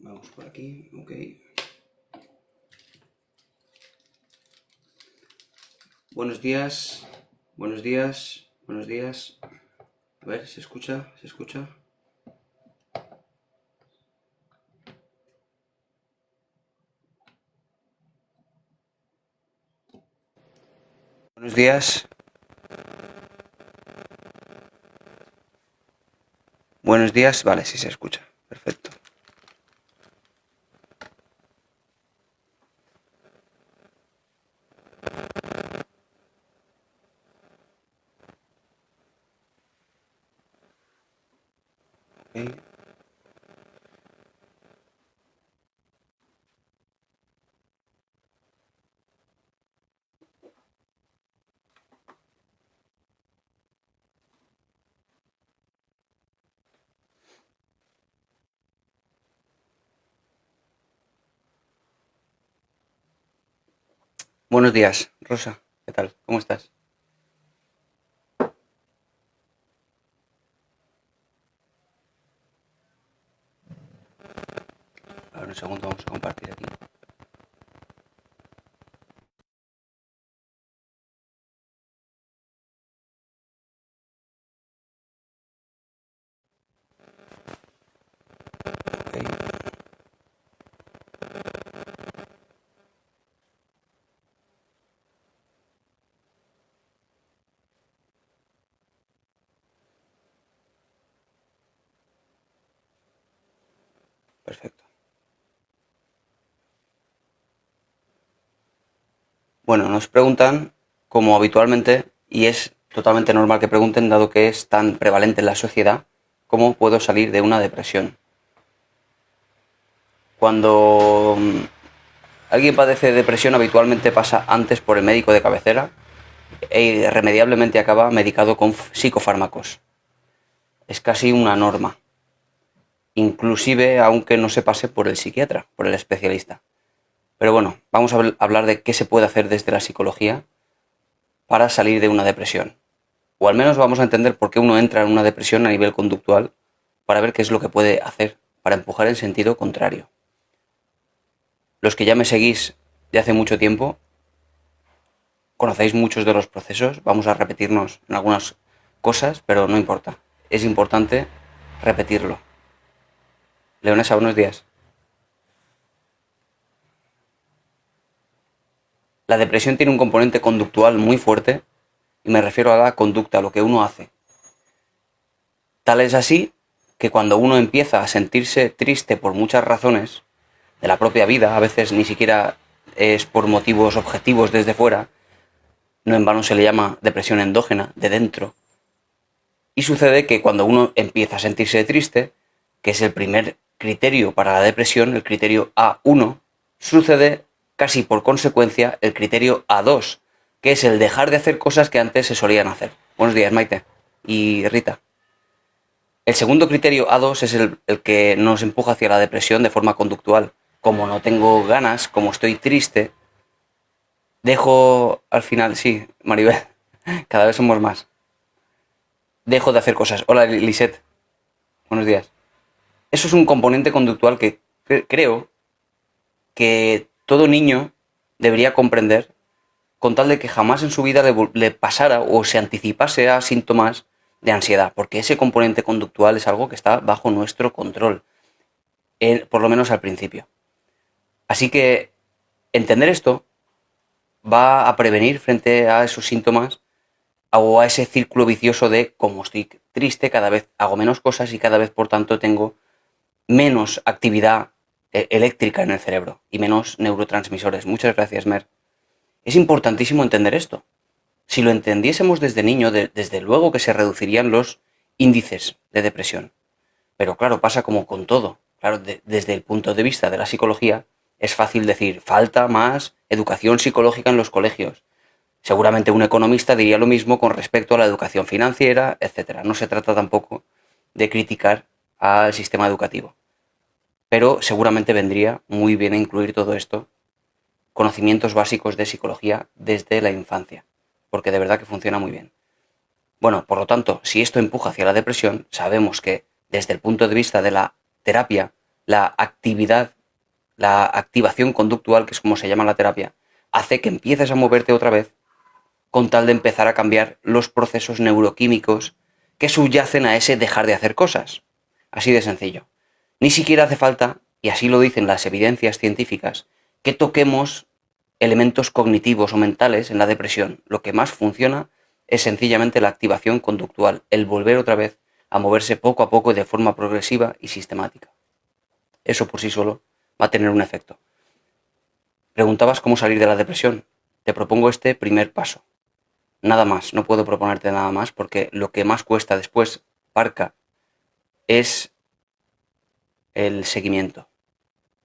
Vamos por aquí, ok. Buenos días, buenos días, buenos días. A ver, ¿se escucha? ¿Se escucha? Buenos días. Buenos días, vale, sí se escucha. Perfecto. Ok. Buenos días, Rosa. ¿Qué tal? ¿Cómo estás? A ver, un segundo, vamos a compartir aquí. Ok. Perfecto. Bueno, nos preguntan, como habitualmente, y es totalmente normal que pregunten, dado que es tan prevalente en la sociedad, ¿cómo puedo salir de una depresión? Cuando alguien padece depresión, habitualmente pasa antes por el médico de cabecera e irremediablemente acaba medicado con psicofármacos. Es casi una norma, inclusive aunque no se pase por el psiquiatra, por el especialista. Pero bueno, vamos a hablar de qué se puede hacer desde la psicología para salir de una depresión. O al menos vamos a entender por qué uno entra en una depresión a nivel conductual, para ver qué es lo que puede hacer para empujar en sentido contrario. Los que ya me seguís de hace mucho tiempo, conocéis muchos de los procesos, vamos a repetirnos en algunas cosas, pero no importa. Es importante repetirlo. Leonesa, buenos días. La depresión tiene un componente conductual muy fuerte, y me refiero a la conducta, a lo que uno hace. Tal es así que cuando uno empieza a sentirse triste por muchas razones de la propia vida, a veces ni siquiera es por motivos objetivos desde fuera, no en vano se le llama depresión endógena, de dentro, y sucede que cuando uno empieza a sentirse triste, que es el primer criterio para la depresión, el criterio A1, sucede casi por consecuencia el criterio A2, que es el dejar de hacer cosas que antes se solían hacer. Buenos días, Maite y Rita. El segundo criterio A2 es el que nos empuja hacia la depresión de forma conductual. Como no tengo ganas, como estoy triste, dejo al final, sí, Maribel, cada vez somos más. Dejo de hacer cosas. Hola, Lisette, buenos días. Eso es un componente conductual que creo que todo niño debería comprender, con tal de que jamás en su vida le pasara o se anticipase a síntomas de ansiedad, porque ese componente conductual es algo que está bajo nuestro control, por lo menos al principio. Así que entender esto va a prevenir frente a esos síntomas o a ese círculo vicioso de como estoy triste, cada vez hago menos cosas y cada vez por tanto tengo menos actividad eléctrica en el cerebro y menos neurotransmisores. Muchas gracias, Mer. Es importantísimo entender esto. Si lo entendiésemos desde niño, desde luego que se reducirían los índices de depresión. Pero claro, pasa como con todo. Claro, desde el punto de vista de la psicología, es fácil decir, falta más educación psicológica en los colegios. Seguramente un economista diría lo mismo con respecto a la educación financiera, etcétera. No se trata tampoco de criticar al sistema educativo. Pero seguramente vendría muy bien incluir todo esto, conocimientos básicos de psicología desde la infancia, porque de verdad que funciona muy bien. Bueno, por lo tanto, si esto empuja hacia la depresión, sabemos que desde el punto de vista de la terapia la actividad, la activación conductual, que es como se llama la terapia, hace que empieces a moverte otra vez con tal de empezar a cambiar los procesos neuroquímicos que subyacen a ese dejar de hacer cosas. Así de sencillo. Ni siquiera hace falta, y así lo dicen las evidencias científicas, que toquemos elementos cognitivos o mentales en la depresión. Lo que más funciona es sencillamente la activación conductual, el volver otra vez a moverse poco a poco y de forma progresiva y sistemática. Eso por sí solo va a tener un efecto. Preguntabas cómo salir de la depresión. Te propongo este primer paso. Nada más, no puedo proponerte nada más porque lo que más cuesta después, Parca, es el seguimiento.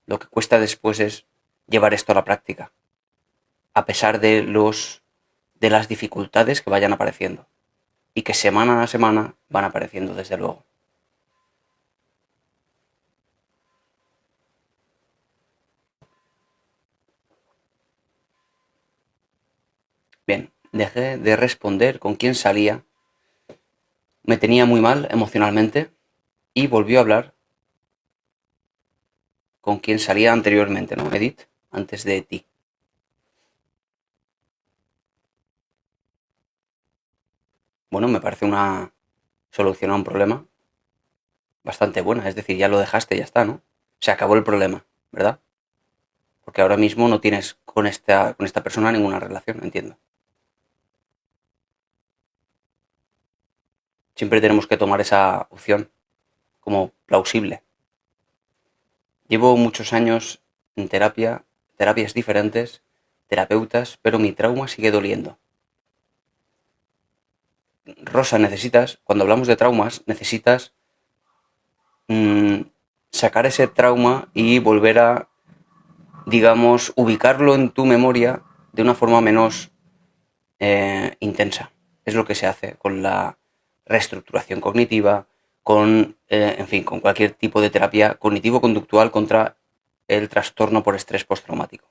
Lo que cuesta después es llevar esto a la práctica, a pesar de las dificultades que vayan apareciendo y que semana a semana van apareciendo, desde luego. Bien, dejé de responder con quién salía, me tenía muy mal emocionalmente y volvió a hablar con quien salía anteriormente, ¿no? Edith, antes de ti. Bueno, me parece una solución a un problema bastante buena, es decir, ya lo dejaste, ya está, ¿no? Se acabó el problema, ¿verdad? Porque ahora mismo no tienes con esta persona ninguna relación, entiendo. Siempre tenemos que tomar esa opción como plausible. Llevo muchos años en terapia, terapias diferentes, terapeutas, pero mi trauma sigue doliendo. Rosa, cuando hablamos de traumas, necesitas sacar ese trauma y volver a, digamos, ubicarlo en tu memoria de una forma menos intensa. Es lo que se hace con la reestructuración cognitiva, en fin, con cualquier tipo de terapia cognitivo-conductual contra el trastorno por estrés postraumático.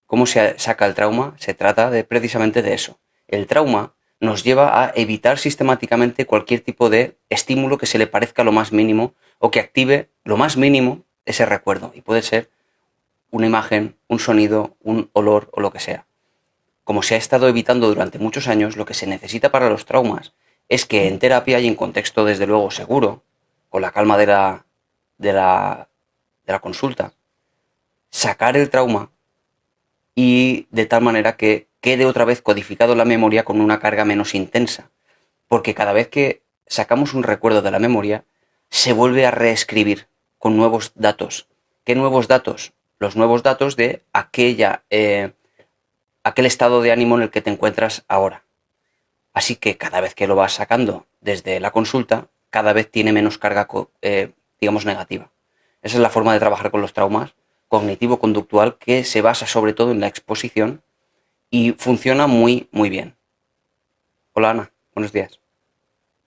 ¿Cómo se saca el trauma? Se trata precisamente de eso. El trauma nos lleva a evitar sistemáticamente cualquier tipo de estímulo que se le parezca lo más mínimo o que active lo más mínimo ese recuerdo. Y puede ser una imagen, un sonido, un olor o lo que sea. Como se ha estado evitando durante muchos años, lo que se necesita para los traumas es que en terapia y en contexto, desde luego, seguro, con la calma de la consulta, sacar el trauma y de tal manera que quede otra vez codificado en la memoria con una carga menos intensa. Porque cada vez que sacamos un recuerdo de la memoria, se vuelve a reescribir con nuevos datos. ¿Qué nuevos datos? Los nuevos datos de aquel estado de ánimo en el que te encuentras ahora. Así que cada vez que lo vas sacando desde la consulta, cada vez tiene menos carga, digamos, negativa. Esa es la forma de trabajar con los traumas cognitivo-conductual, que se basa sobre todo en la exposición y funciona muy, muy bien. Hola Ana, buenos días.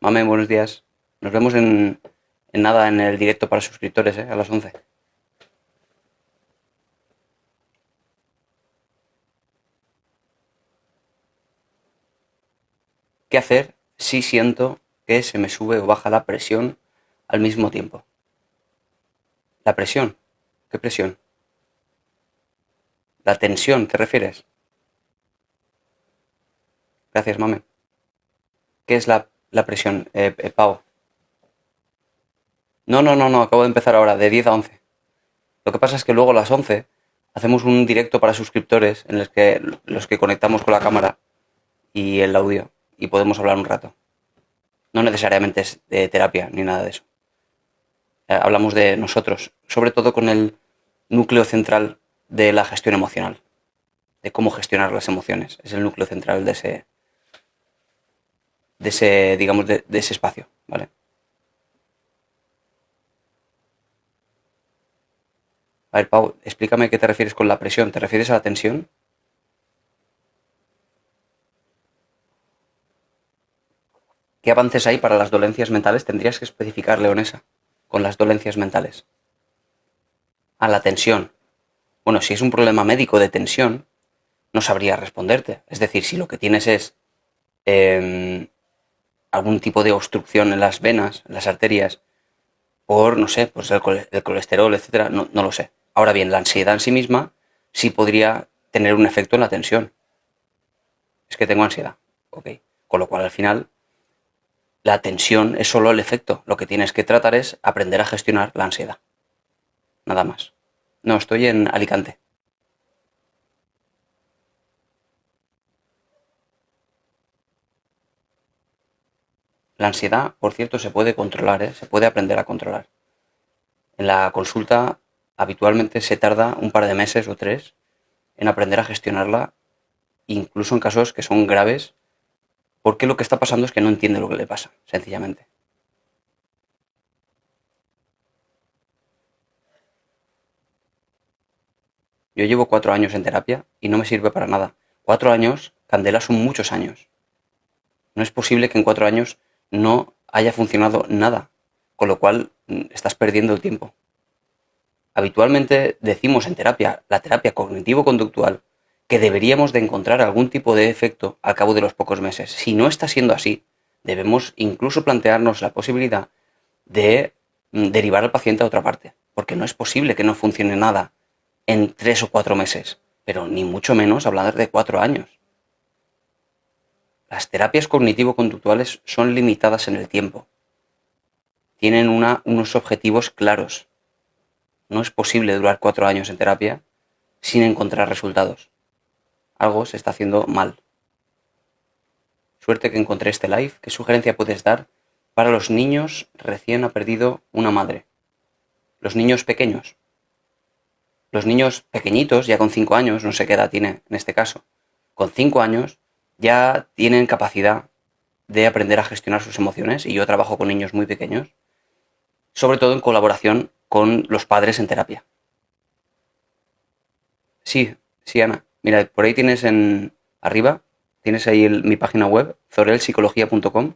Mame, buenos días. Nos vemos en nada en el directo para suscriptores, a las 11. ¿Qué hacer si siento que se me sube o baja la presión al mismo tiempo? ¿La presión? ¿Qué presión? ¿La tensión te refieres? Gracias, mame. ¿Qué es la presión, Pau? No, no, no, no, acabo de empezar ahora, de 10 a 11. Lo que pasa es que luego a las 11 hacemos un directo para suscriptores en los que conectamos con la cámara y el audio y podemos hablar un rato. No necesariamente es de terapia ni nada de eso. Hablamos de nosotros, sobre todo con el núcleo central de la gestión emocional, de cómo gestionar las emociones. Es el núcleo central de ese, digamos, de ese espacio, ¿vale? A ver, Pau, explícame qué te refieres con la presión. ¿Te refieres a la tensión? ¿Qué avances hay para las dolencias mentales? Tendrías que especificar, Leonesa, con las dolencias mentales. A la tensión. Bueno, si es un problema médico de tensión, no sabría responderte. Es decir, si lo que tienes es algún tipo de obstrucción en las venas, en las arterias, por, no sé, pues el colesterol, etcétera, no lo sé. Ahora bien, la ansiedad en sí misma sí podría tener un efecto en la tensión. Es que tengo ansiedad, ok. Con lo cual, al final, la tensión es solo el efecto. Lo que tienes que tratar es aprender a gestionar la ansiedad. Nada más. No, estoy en Alicante. La ansiedad, por cierto, se puede controlar, ¿eh? Se puede aprender a controlar. En la consulta habitualmente se tarda un par de meses o 3 en aprender a gestionarla, incluso en casos que son graves, porque lo que está pasando es que no entiende lo que le pasa, sencillamente. Yo llevo 4 años en terapia y no me sirve para nada. 4 años, Candela, son muchos años. No es posible que en 4 años no haya funcionado nada, con lo cual estás perdiendo el tiempo. Habitualmente decimos en terapia, la terapia cognitivo-conductual, que deberíamos de encontrar algún tipo de efecto al cabo de los pocos meses. Si no está siendo así, debemos incluso plantearnos la posibilidad de derivar al paciente a otra parte, porque no es posible que no funcione nada en 3 o 4 meses, pero ni mucho menos hablar de 4 años. Las terapias cognitivo-conductuales son limitadas en el tiempo, tienen unos objetivos claros. No es posible durar 4 años en terapia sin encontrar resultados. Algo se está haciendo mal. Suerte que encontré este live. ¿Qué sugerencia puedes dar para los niños recién ha perdido una madre? Los niños pequeños. Los niños pequeñitos, ya con 5 años, no sé qué edad tiene en este caso, con 5 años ya tienen capacidad de aprender a gestionar sus emociones, y yo trabajo con niños muy pequeños, sobre todo en colaboración con los padres en terapia. Sí, sí, Ana. Mira, por ahí tienes arriba, tienes ahí mi página web, zorelpsicología.com.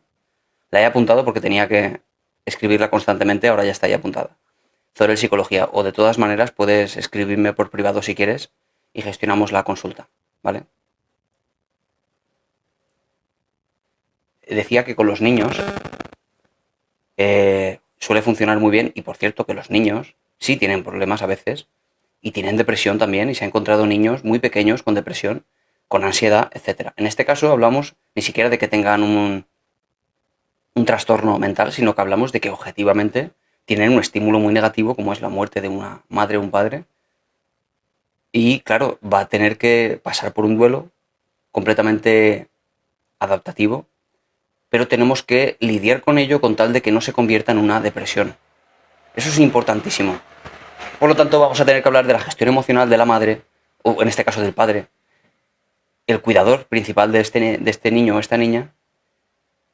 La he apuntado porque tenía que escribirla constantemente, ahora ya está ahí apuntada. Zorel Psicología, o de todas maneras puedes escribirme por privado si quieres y gestionamos la consulta, ¿vale? Decía que con los niños suele funcionar muy bien, y por cierto que los niños sí tienen problemas a veces y tienen depresión también, y se han encontrado niños muy pequeños con depresión, con ansiedad, etcétera. En este caso hablamos ni siquiera de que tengan un trastorno mental, sino que hablamos de que objetivamente tienen un estímulo muy negativo, como es la muerte de una madre o un padre, y claro, va a tener que pasar por un duelo completamente adaptativo, pero tenemos que lidiar con ello con tal de que no se convierta en una depresión. Eso es importantísimo. Por lo tanto, vamos a tener que hablar de la gestión emocional de la madre, o en este caso del padre, el cuidador principal de este niño o esta niña,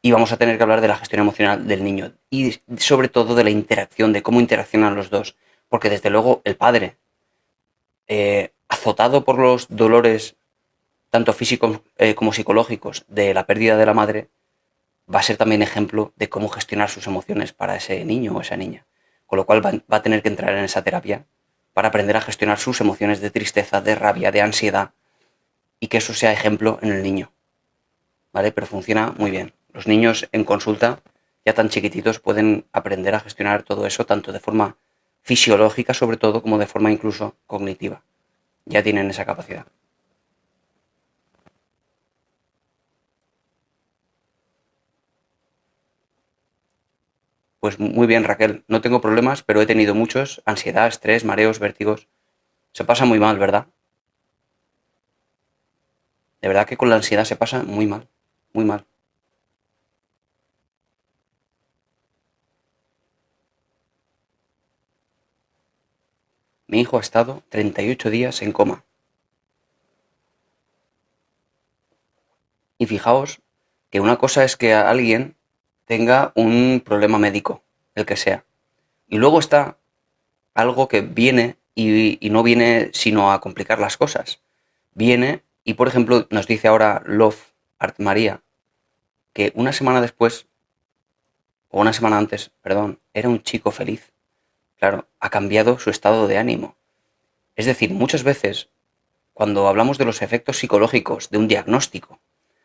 y vamos a tener que hablar de la gestión emocional del niño y sobre todo de la interacción, de cómo interaccionan los dos, porque desde luego el padre, azotado por los dolores tanto físicos como psicológicos de la pérdida de la madre, va a ser también ejemplo de cómo gestionar sus emociones para ese niño o esa niña. Con lo cual va a tener que entrar en esa terapia para aprender a gestionar sus emociones de tristeza, de rabia, de ansiedad, y que eso sea ejemplo en el niño, ¿vale? Pero funciona muy bien. Los niños en consulta, ya tan chiquititos, pueden aprender a gestionar todo eso, tanto de forma fisiológica sobre todo, como de forma incluso cognitiva. Ya tienen esa capacidad. Pues muy bien, Raquel, no tengo problemas, pero he tenido muchos: ansiedad, estrés, mareos, vértigos. Se pasa muy mal, ¿verdad? De verdad que con la ansiedad se pasa muy mal, muy mal. Mi hijo ha estado 38 días en coma. Y fijaos que una cosa es que alguien tenga un problema médico, el que sea. Y luego está algo que viene y no viene sino a complicar las cosas. Viene y, por ejemplo, nos dice ahora Love Art María que una semana después, o una semana antes, perdón, era un chico feliz. Claro, ha cambiado su estado de ánimo. Es decir, muchas veces, cuando hablamos de los efectos psicológicos de un diagnóstico,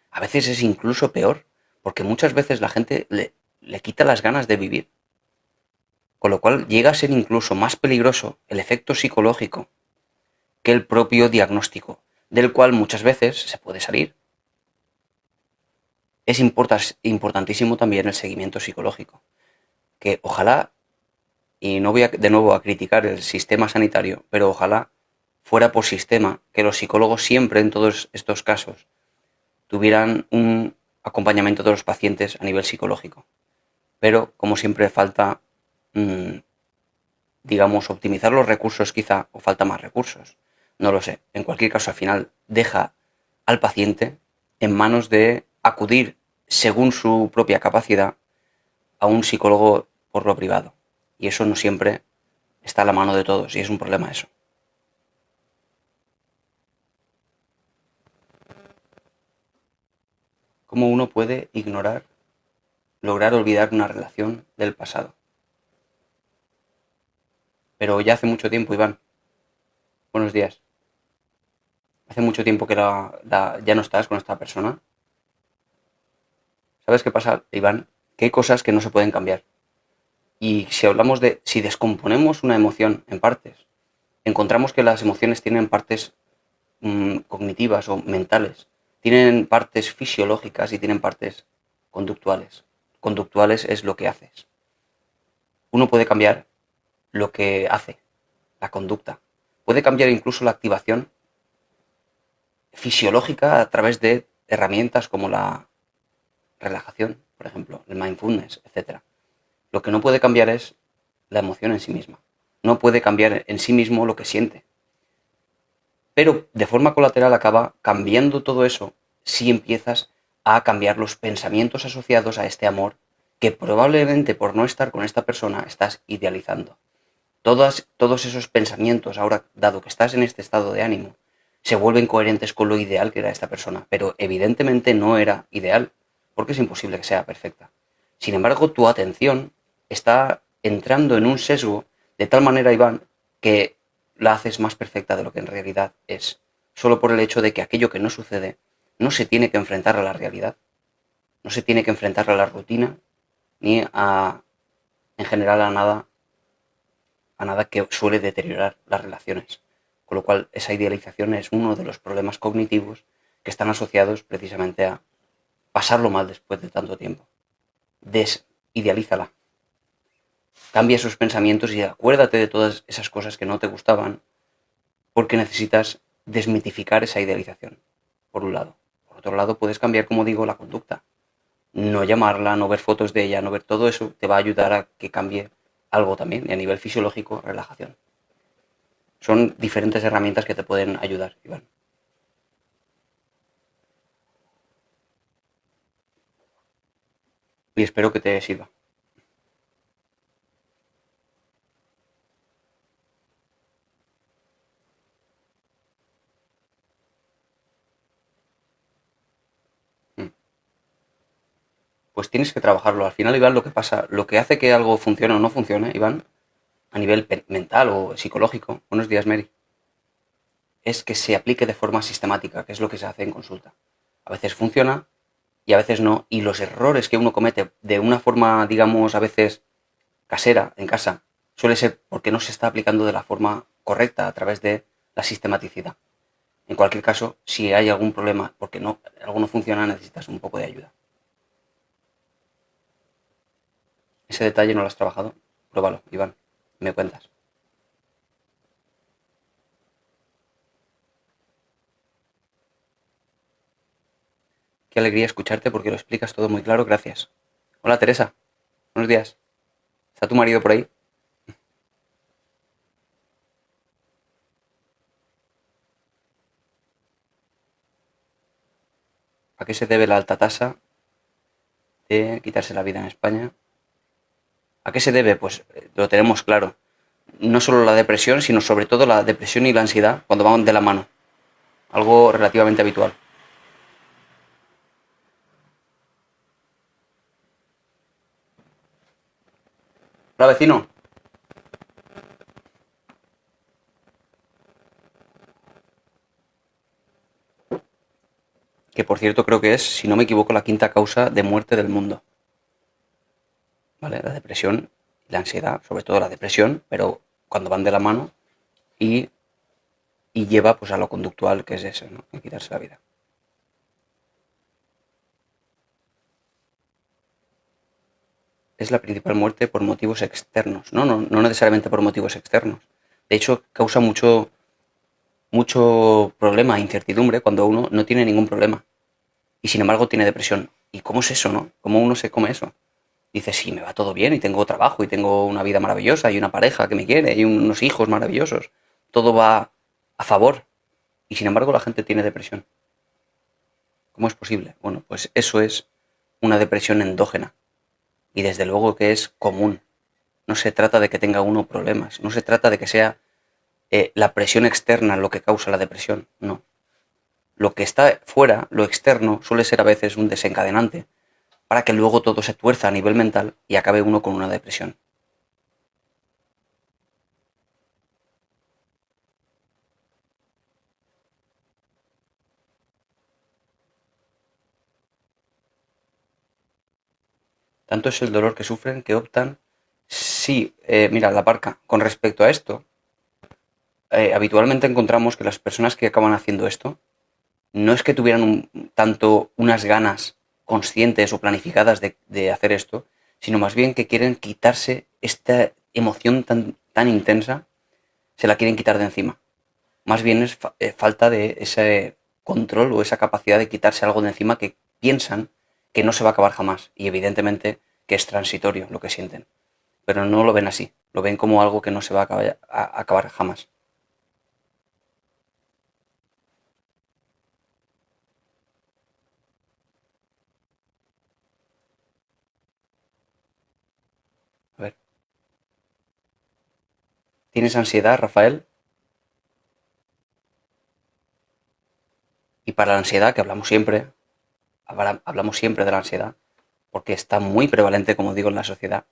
a veces es incluso peor, porque muchas veces la gente le quita las ganas de vivir. Con lo cual llega a ser incluso más peligroso el efecto psicológico que el propio diagnóstico, del cual muchas veces se puede salir. Es importantísimo también el seguimiento psicológico, que ojalá, y no voy de nuevo a criticar el sistema sanitario, pero ojalá fuera por sistema que los psicólogos siempre en todos estos casos tuvieran un acompañamiento de los pacientes a nivel psicológico. Pero, como siempre, falta, digamos, optimizar los recursos quizá, o falta más recursos. No lo sé. En cualquier caso, al final, deja al paciente en manos de acudir, según su propia capacidad, a un psicólogo por lo privado. Y eso no siempre está a la mano de todos, y es un problema eso. ¿Cómo uno puede lograr olvidar una relación del pasado? Pero ya hace mucho tiempo, Iván. Buenos días. Hace mucho tiempo que ya no estás con esta persona. ¿Sabes qué pasa, Iván? Que hay cosas que no se pueden cambiar. Y si descomponemos una emoción en partes, encontramos que las emociones tienen partes cognitivas o mentales, tienen partes fisiológicas y tienen partes conductuales. Conductuales es lo que haces. Uno puede cambiar lo que hace, la conducta. Puede cambiar incluso la activación fisiológica a través de herramientas como la relajación, por ejemplo, el mindfulness, etc. Lo que no puede cambiar es la emoción en sí misma. No puede cambiar en sí mismo lo que siente. Pero de forma colateral acaba cambiando todo eso si empiezas a cambiar los pensamientos asociados a este amor que probablemente por no estar con esta persona estás idealizando. Todos esos pensamientos, ahora dado que estás en este estado de ánimo, se vuelven coherentes con lo ideal que era esta persona, pero evidentemente no era ideal, porque es imposible que sea perfecta. Sin embargo, tu atención está entrando en un sesgo de tal manera, Iván, que la haces más perfecta de lo que en realidad es, solo por el hecho de que aquello que no sucede no se tiene que enfrentar a la realidad, no se tiene que enfrentar a la rutina, ni en general a nada que suele deteriorar las relaciones. Con lo cual, esa idealización es uno de los problemas cognitivos que están asociados precisamente a pasarlo mal después de tanto tiempo. Desidealízala. Cambia esos pensamientos y acuérdate de todas esas cosas que no te gustaban, porque necesitas desmitificar esa idealización, por un lado. Por otro lado, puedes cambiar, como digo, la conducta. No llamarla, no ver fotos de ella, no ver todo eso, te va a ayudar a que cambie algo también, y a nivel fisiológico, relajación. Son diferentes herramientas que te pueden ayudar, Iván. Y espero que te sirva. Mm. Pues tienes que trabajarlo. Al final, Iván, lo que pasa, lo que hace que algo funcione o no funcione, Iván, a nivel mental o psicológico, buenos días, Mary, es que se aplique de forma sistemática, que es lo que se hace en consulta. A veces funciona y a veces no, y los errores que uno comete de una forma, digamos, a veces casera, en casa, suele ser porque no se está aplicando de la forma correcta a través de la sistematicidad. En cualquier caso, si hay algún problema porque algo no funciona, necesitas un poco de ayuda. Ese detalle no lo has trabajado. Pruébalo, Iván. Me cuentas. Qué alegría escucharte porque lo explicas todo muy claro. Gracias. Hola, Teresa. Buenos días. ¿Está tu marido por ahí? ¿A qué se debe la alta tasa de quitarse la vida en España? ¿A qué se debe? Pues lo tenemos claro. No solo la depresión, sino sobre todo la depresión y la ansiedad cuando van de la mano. Algo relativamente habitual. Hola, vecino. Que por cierto creo que es, si no me equivoco, la quinta causa de muerte del mundo. ¿Vale? La depresión la ansiedad, sobre todo la depresión, pero cuando van de la mano y, y lleva pues a lo conductual que es eso, ¿no? A quitarse la vida. Es la principal muerte por motivos externos. No necesariamente por motivos externos. De hecho, causa mucho problema, incertidumbre, cuando uno no tiene ningún problema. Y sin embargo tiene depresión. ¿Y cómo es eso, no? ¿Cómo uno se come eso? Dice, sí, me va todo bien y tengo trabajo y tengo una vida maravillosa y una pareja que me quiere y unos hijos maravillosos. Todo va a favor. Y sin embargo la gente tiene depresión. ¿Cómo es posible? Bueno, pues eso es una depresión endógena. Y desde luego que es común. No se trata de que tenga uno problemas. No se trata de que sea la presión externa lo que causa la depresión. No. Lo que está fuera, lo externo, suele ser a veces un desencadenante para que luego todo se tuerza a nivel mental y acabe uno con una depresión. Tanto es el dolor que sufren que optan. Sí, mira, la parca. Con respecto a esto, habitualmente encontramos que las personas que acaban haciendo esto no es que tuvieran tanto unas ganas conscientes o planificadas de hacer esto, sino más bien que quieren quitarse esta emoción tan intensa, se la quieren quitar de encima. Más bien es falta de ese control o esa capacidad de quitarse algo de encima que piensan que no se va a acabar jamás y evidentemente que es transitorio lo que sienten. Pero no lo ven así, lo ven como algo que no se va a acabar jamás. A ver, ¿tienes ansiedad, Rafael? Y para la ansiedad, que hablamos siempre de la ansiedad, porque está muy prevalente, como digo, en la sociedad.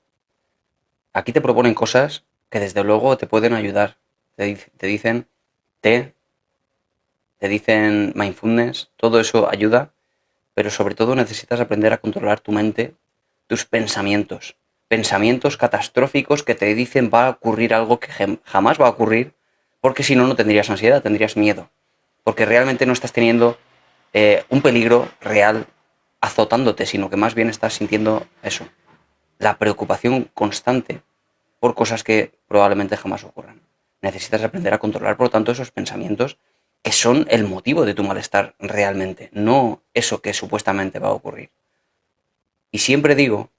Aquí te proponen cosas que desde luego te pueden ayudar. Te dicen té, te dicen mindfulness, todo eso ayuda, pero sobre todo necesitas aprender a controlar tu mente, tus pensamientos. Pensamientos catastróficos que te dicen va a ocurrir algo que jamás va a ocurrir, porque si no, no tendrías ansiedad, tendrías miedo. Porque realmente no estás teniendo un peligro real azotándote, sino que más bien estás sintiendo eso, la preocupación constante por cosas que probablemente jamás ocurran. Necesitas aprender a controlar, por lo tanto, esos pensamientos que son el motivo de tu malestar realmente, no eso que supuestamente va a ocurrir. Y siempre digo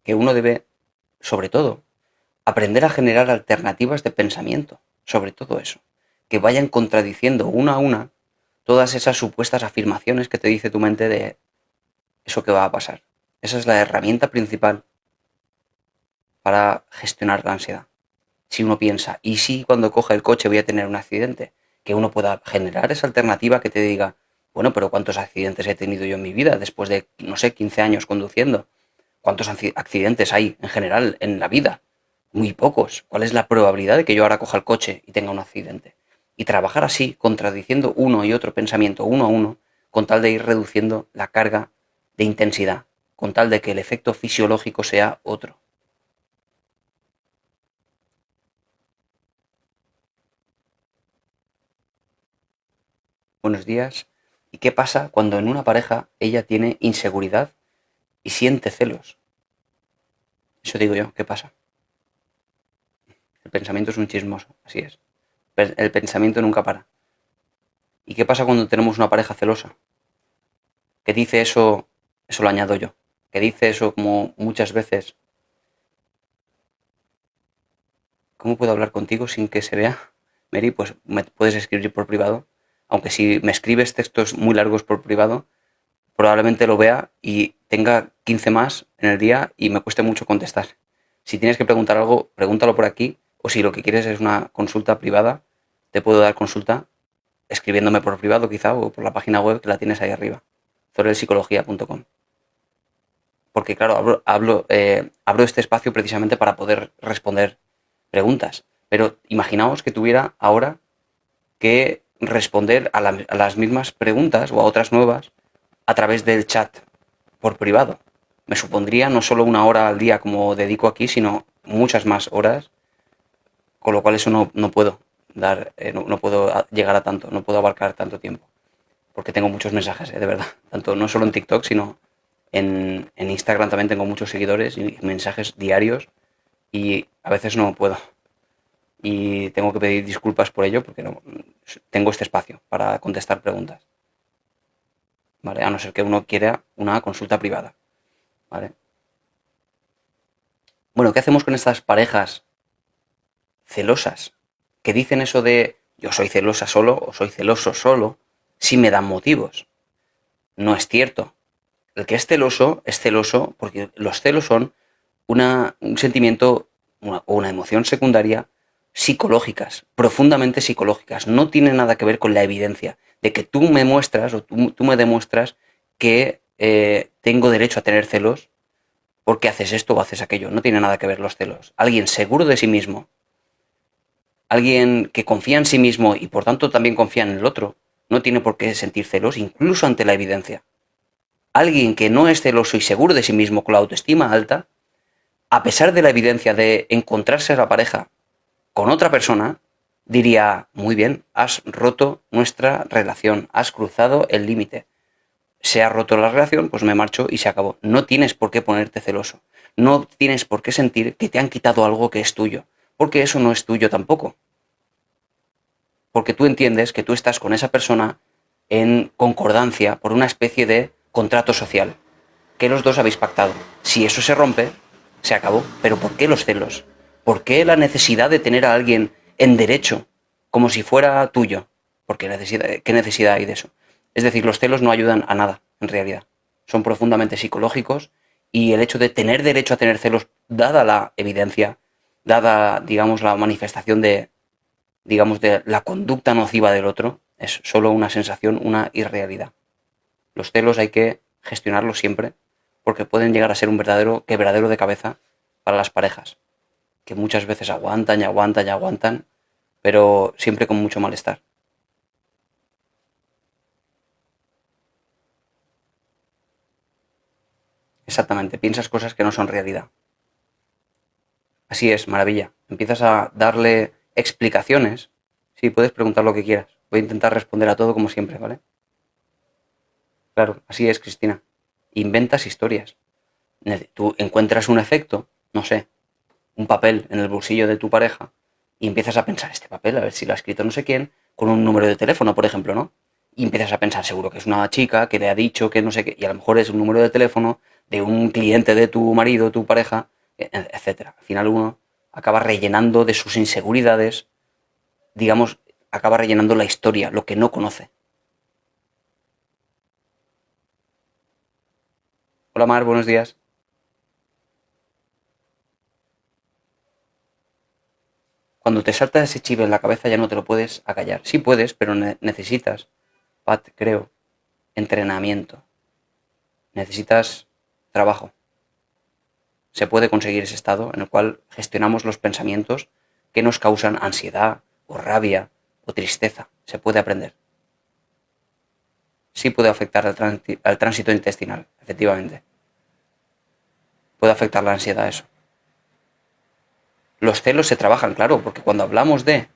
que uno debe, sobre todo, aprender a generar alternativas de pensamiento, sobre todo eso, que vayan contradiciendo una a una todas esas supuestas afirmaciones que te dice tu mente de eso que va a pasar. Esa es la herramienta principal para gestionar la ansiedad. Si uno piensa, ¿y si cuando coja el coche voy a tener un accidente? Que uno pueda generar esa alternativa que te diga, bueno, pero ¿cuántos accidentes he tenido yo en mi vida después de, no sé, 15 años conduciendo? ¿Cuántos accidentes hay en general en la vida? Muy pocos. ¿Cuál es la probabilidad de que yo ahora coja el coche y tenga un accidente? Y trabajar así, contradiciendo uno y otro pensamiento uno a uno, con tal de ir reduciendo la carga de intensidad, con tal de que el efecto fisiológico sea otro. Buenos días. ¿Y qué pasa cuando en una pareja ella tiene inseguridad y siente celos? Eso digo yo, ¿qué pasa? El pensamiento es un chismoso, así es. El pensamiento nunca para. ¿Y qué pasa cuando tenemos una pareja celosa? Que dice eso lo añado yo, que dice eso como muchas veces, ¿cómo puedo hablar contigo sin que se vea? Mary, pues me puedes escribir por privado, aunque si me escribes textos muy largos por privado, probablemente lo vea y tenga 15 más en el día y me cueste mucho contestar. Si tienes que preguntar algo, pregúntalo por aquí, o si lo que quieres es una consulta privada, te puedo dar consulta escribiéndome por privado quizá o por la página web que la tienes ahí arriba, zorelpsicología.com. Porque claro, abro este espacio precisamente para poder responder preguntas. Pero imaginaos que tuviera ahora que responder a las mismas preguntas o a otras nuevas a través del chat por privado. Me supondría no solo una hora al día como dedico aquí, sino muchas más horas, con lo cual eso no puedo dar, no puedo llegar a tanto, no puedo abarcar tanto tiempo, porque tengo muchos mensajes, de verdad, tanto no solo en TikTok, sino en Instagram también tengo muchos seguidores y mensajes diarios y a veces no puedo. Y tengo que pedir disculpas por ello porque no tengo este espacio para contestar preguntas, ¿vale? A no ser que uno quiera una consulta privada, ¿vale? Bueno, ¿qué hacemos con estas parejas celosas que dicen eso de yo soy celosa solo o soy celoso solo si me dan motivos? No es cierto. El que es celoso porque los celos son un sentimiento o una emoción secundaria psicológicas, profundamente psicológicas. No tiene nada que ver con la evidencia de que tú me muestras o tú me demuestras que tengo derecho a tener celos porque haces esto o haces aquello. No tiene nada que ver los celos. Alguien seguro de sí mismo, alguien que confía en sí mismo y por tanto también confía en el otro, no tiene por qué sentir celos incluso ante la evidencia. Alguien que no es celoso y seguro de sí mismo con la autoestima alta, a pesar de la evidencia de encontrarse a la pareja con otra persona, diría, muy bien, has roto nuestra relación, has cruzado el límite. Se ha roto la relación, pues me marcho y se acabó. No tienes por qué ponerte celoso. No tienes por qué sentir que te han quitado algo que es tuyo, porque eso no es tuyo tampoco. Porque tú entiendes que tú estás con esa persona en concordancia por una especie de contrato social que los dos habéis pactado. Si eso se rompe, se acabó. Pero ¿por qué los celos? ¿Por qué la necesidad de tener a alguien en derecho como si fuera tuyo? Porque ¿qué necesidad hay de eso? Es decir, los celos no ayudan a nada, en realidad. Son profundamente psicológicos y el hecho de tener derecho a tener celos, dada la evidencia, dada, digamos, la manifestación de la conducta nociva del otro, es solo una sensación, una irrealidad. Los celos hay que gestionarlos siempre porque pueden llegar a ser un verdadero quebradero de cabeza para las parejas, que muchas veces aguantan y aguantan y aguantan, pero siempre con mucho malestar. Exactamente, piensas cosas que no son realidad. Así es, maravilla. Empiezas a darle explicaciones. Sí, puedes preguntar lo que quieras. Voy a intentar responder a todo como siempre, ¿vale? Claro, así es, Cristina. Inventas historias. Tú encuentras un efecto, no sé, un papel en el bolsillo de tu pareja y empiezas a pensar, este papel, a ver si lo ha escrito no sé quién, con un número de teléfono, por ejemplo, ¿no? Y empiezas a pensar, seguro que es una chica que le ha dicho que no sé qué, y a lo mejor es un número de teléfono de un cliente de tu marido, tu pareja, etcétera. Al final uno acaba rellenando de sus inseguridades, digamos, acaba rellenando la historia, lo que no conoce. Hola Mar, buenos días. Cuando te salta ese chip en la cabeza ya no te lo puedes acallar. Sí puedes, pero necesitas, Pat, creo, entrenamiento. Necesitas trabajo. Se puede conseguir ese estado en el cual gestionamos los pensamientos que nos causan ansiedad o rabia o tristeza. Se puede aprender. Sí puede afectar al tránsito intestinal, efectivamente. Puede afectar la ansiedad eso. Los celos se trabajan, claro, porque cuando hablamos de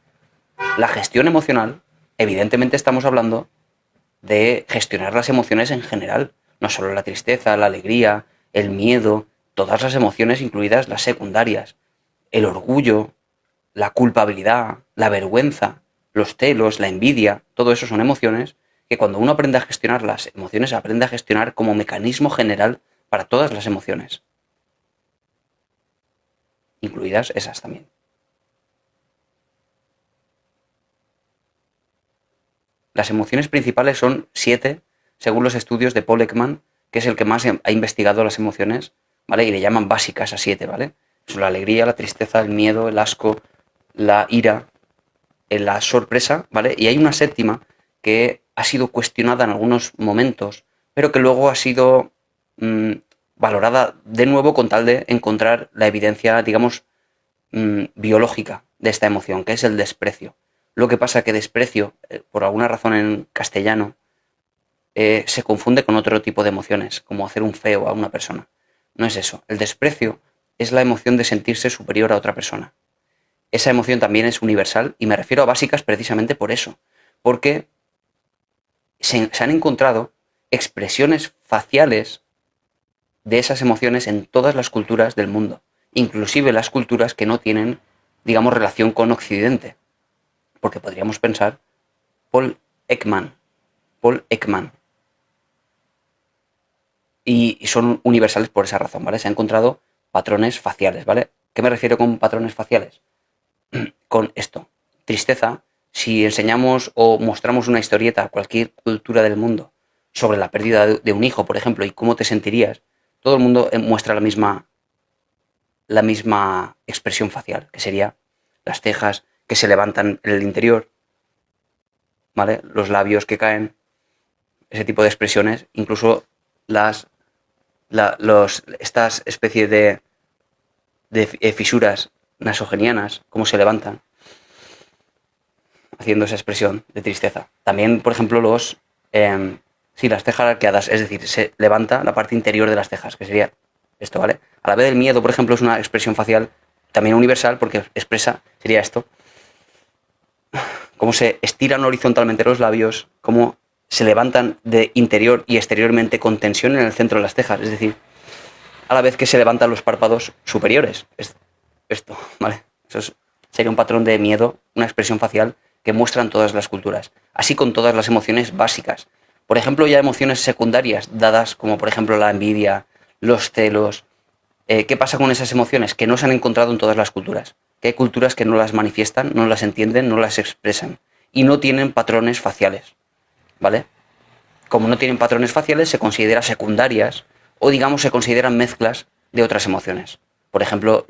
la gestión emocional, evidentemente estamos hablando de gestionar las emociones en general, no solo la tristeza, la alegría, el miedo, todas las emociones, incluidas las secundarias, el orgullo, la culpabilidad, la vergüenza, los celos, la envidia, todo eso son emociones que cuando uno aprende a gestionar las emociones, aprende a gestionar como mecanismo general para todas las emociones, incluidas esas también. Las emociones principales son 7, según los estudios de Paul Ekman, que es el que más ha investigado las emociones, ¿vale? Y le llaman básicas a 7, ¿vale? Son la alegría, la tristeza, el miedo, el asco, la ira, la sorpresa, ¿vale? Y hay una séptima que ha sido cuestionada en algunos momentos, pero que luego ha sido valorada de nuevo con tal de encontrar la evidencia, digamos, biológica de esta emoción, que es el desprecio. Lo que pasa que desprecio, por alguna razón en castellano, se confunde con otro tipo de emociones, como hacer un feo a una persona. No es eso. El desprecio es la emoción de sentirse superior a otra persona. Esa emoción también es universal y me refiero a básicas precisamente por eso, porque se han encontrado expresiones faciales de esas emociones en todas las culturas del mundo, inclusive las culturas que no tienen, digamos, relación con Occidente. Porque podríamos pensar Paul Ekman. Y son universales por esa razón, ¿vale? Se han encontrado patrones faciales, ¿vale? ¿Qué me refiero con patrones faciales? Con esto. Tristeza, si enseñamos o mostramos una historieta a cualquier cultura del mundo sobre la pérdida de un hijo, por ejemplo, y cómo te sentirías, todo el mundo muestra la misma expresión facial, que sería las cejas que se levantan en el interior, ¿vale? Los labios que caen, ese tipo de expresiones, incluso estas especies de fisuras nasogenianas, cómo se levantan, haciendo esa expresión de tristeza. También, por ejemplo, las cejas arqueadas, es decir, se levanta la parte interior de las cejas, que sería esto, ¿vale? A la vez el miedo, por ejemplo, es una expresión facial también universal porque sería esto, cómo se estiran horizontalmente los labios, cómo se levantan de interior y exteriormente con tensión en el centro de las cejas, es decir, a la vez que se levantan los párpados superiores. Esto, ¿vale? Sería un patrón de miedo, una expresión facial que muestran todas las culturas, así con todas las emociones básicas. Por ejemplo, ya emociones secundarias dadas como por ejemplo la envidia, los celos. ¿Qué pasa con esas emociones? Que no se han encontrado en todas las culturas. Que hay culturas que no las manifiestan, no las entienden, no las expresan y no tienen patrones faciales, ¿vale? Como no tienen patrones faciales, se consideran secundarias o digamos se consideran mezclas de otras emociones. Por ejemplo,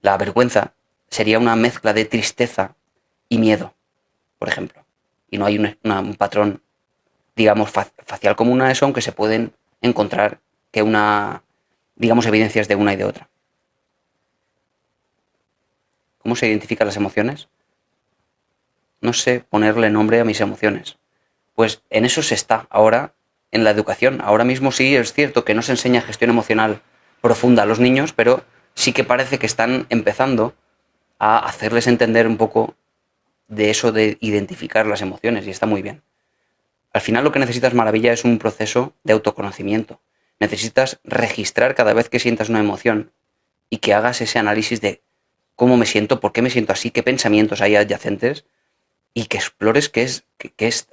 la vergüenza sería una mezcla de tristeza y miedo, por ejemplo. Y no hay un patrón, digamos, facial común a eso, aunque se pueden encontrar digamos, evidencias de una y de otra. ¿Cómo se identifican las emociones? No sé ponerle nombre a mis emociones. Pues en eso se está ahora en la educación. Ahora mismo sí es cierto que no se enseña gestión emocional profunda a los niños, pero sí que parece que están empezando a hacerles entender un poco de eso de identificar las emociones y está muy bien. Al final lo que necesitas, Maravilla, es un proceso de autoconocimiento. Necesitas registrar cada vez que sientas una emoción y que hagas ese análisis de cómo me siento, por qué me siento así, qué pensamientos hay adyacentes y que explores qué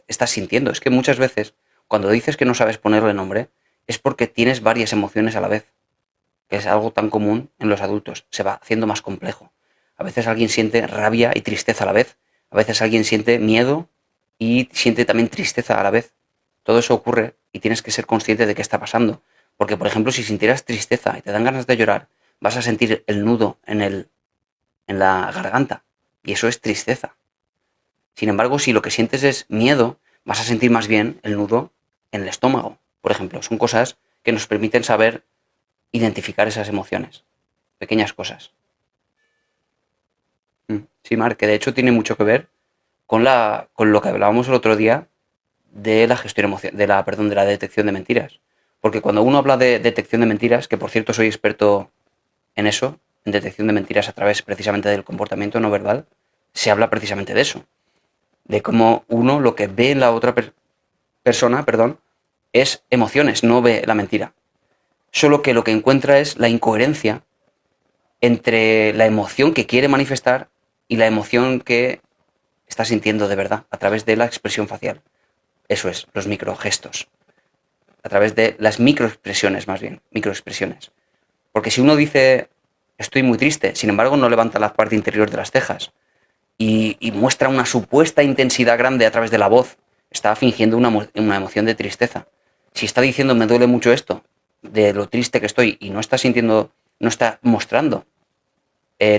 estás sintiendo. Es que muchas veces cuando dices que no sabes ponerle nombre es porque tienes varias emociones a la vez, que es algo tan común en los adultos. Se va haciendo más complejo. A veces alguien siente rabia y tristeza a la vez. A veces alguien siente miedo y siente también tristeza a la vez. Todo eso ocurre y tienes que ser consciente de qué está pasando. Porque, por ejemplo, si sintieras tristeza y te dan ganas de llorar, vas a sentir el nudo en la garganta. Y eso es tristeza. Sin embargo, si lo que sientes es miedo, vas a sentir más bien el nudo en el estómago, por ejemplo. Son cosas que nos permiten saber identificar esas emociones. Pequeñas cosas. Sí, Mar, que de hecho tiene mucho que ver con lo que hablábamos el otro día de la gestión de la detección de mentiras. Porque cuando uno habla de detección de mentiras, que por cierto soy experto en eso, en detección de mentiras a través precisamente del comportamiento no verbal, se habla precisamente de eso. De cómo uno lo que ve en la otra persona, es emociones, no ve la mentira. Solo que lo que encuentra es la incoherencia entre la emoción que quiere manifestar y la emoción que está sintiendo de verdad a través de la expresión facial. Eso es, los microgestos. A través de las microexpresiones, más bien, microexpresiones. Porque si uno dice, estoy muy triste, sin embargo no levanta la parte interior de las cejas y muestra una supuesta intensidad grande a través de la voz, está fingiendo una emoción de tristeza. Si está diciendo, me duele mucho esto, de lo triste que estoy, y no está sintiendo, no está mostrando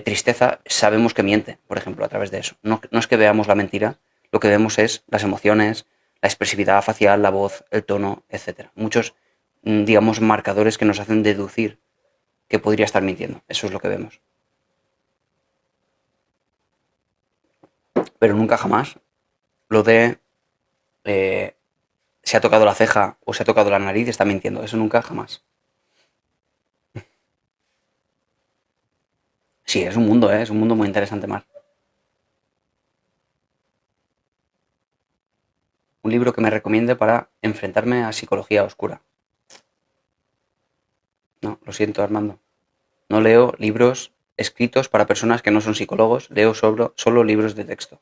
tristeza, sabemos que miente, por ejemplo, a través de eso. No es que veamos la mentira, lo que vemos es las emociones, la expresividad facial, la voz, el tono, etc. Muchos, digamos, marcadores que nos hacen deducir que podría estar mintiendo. Eso es lo que vemos. Pero nunca jamás lo de se ha tocado la ceja o se ha tocado la nariz, está mintiendo. Eso nunca jamás. Sí, es un mundo, ¿eh? Es un mundo muy interesante, Mar. Un libro que me recomiende para enfrentarme a psicología oscura. No, lo siento, Armando. No leo libros escritos para personas que no son psicólogos, leo solo libros de texto.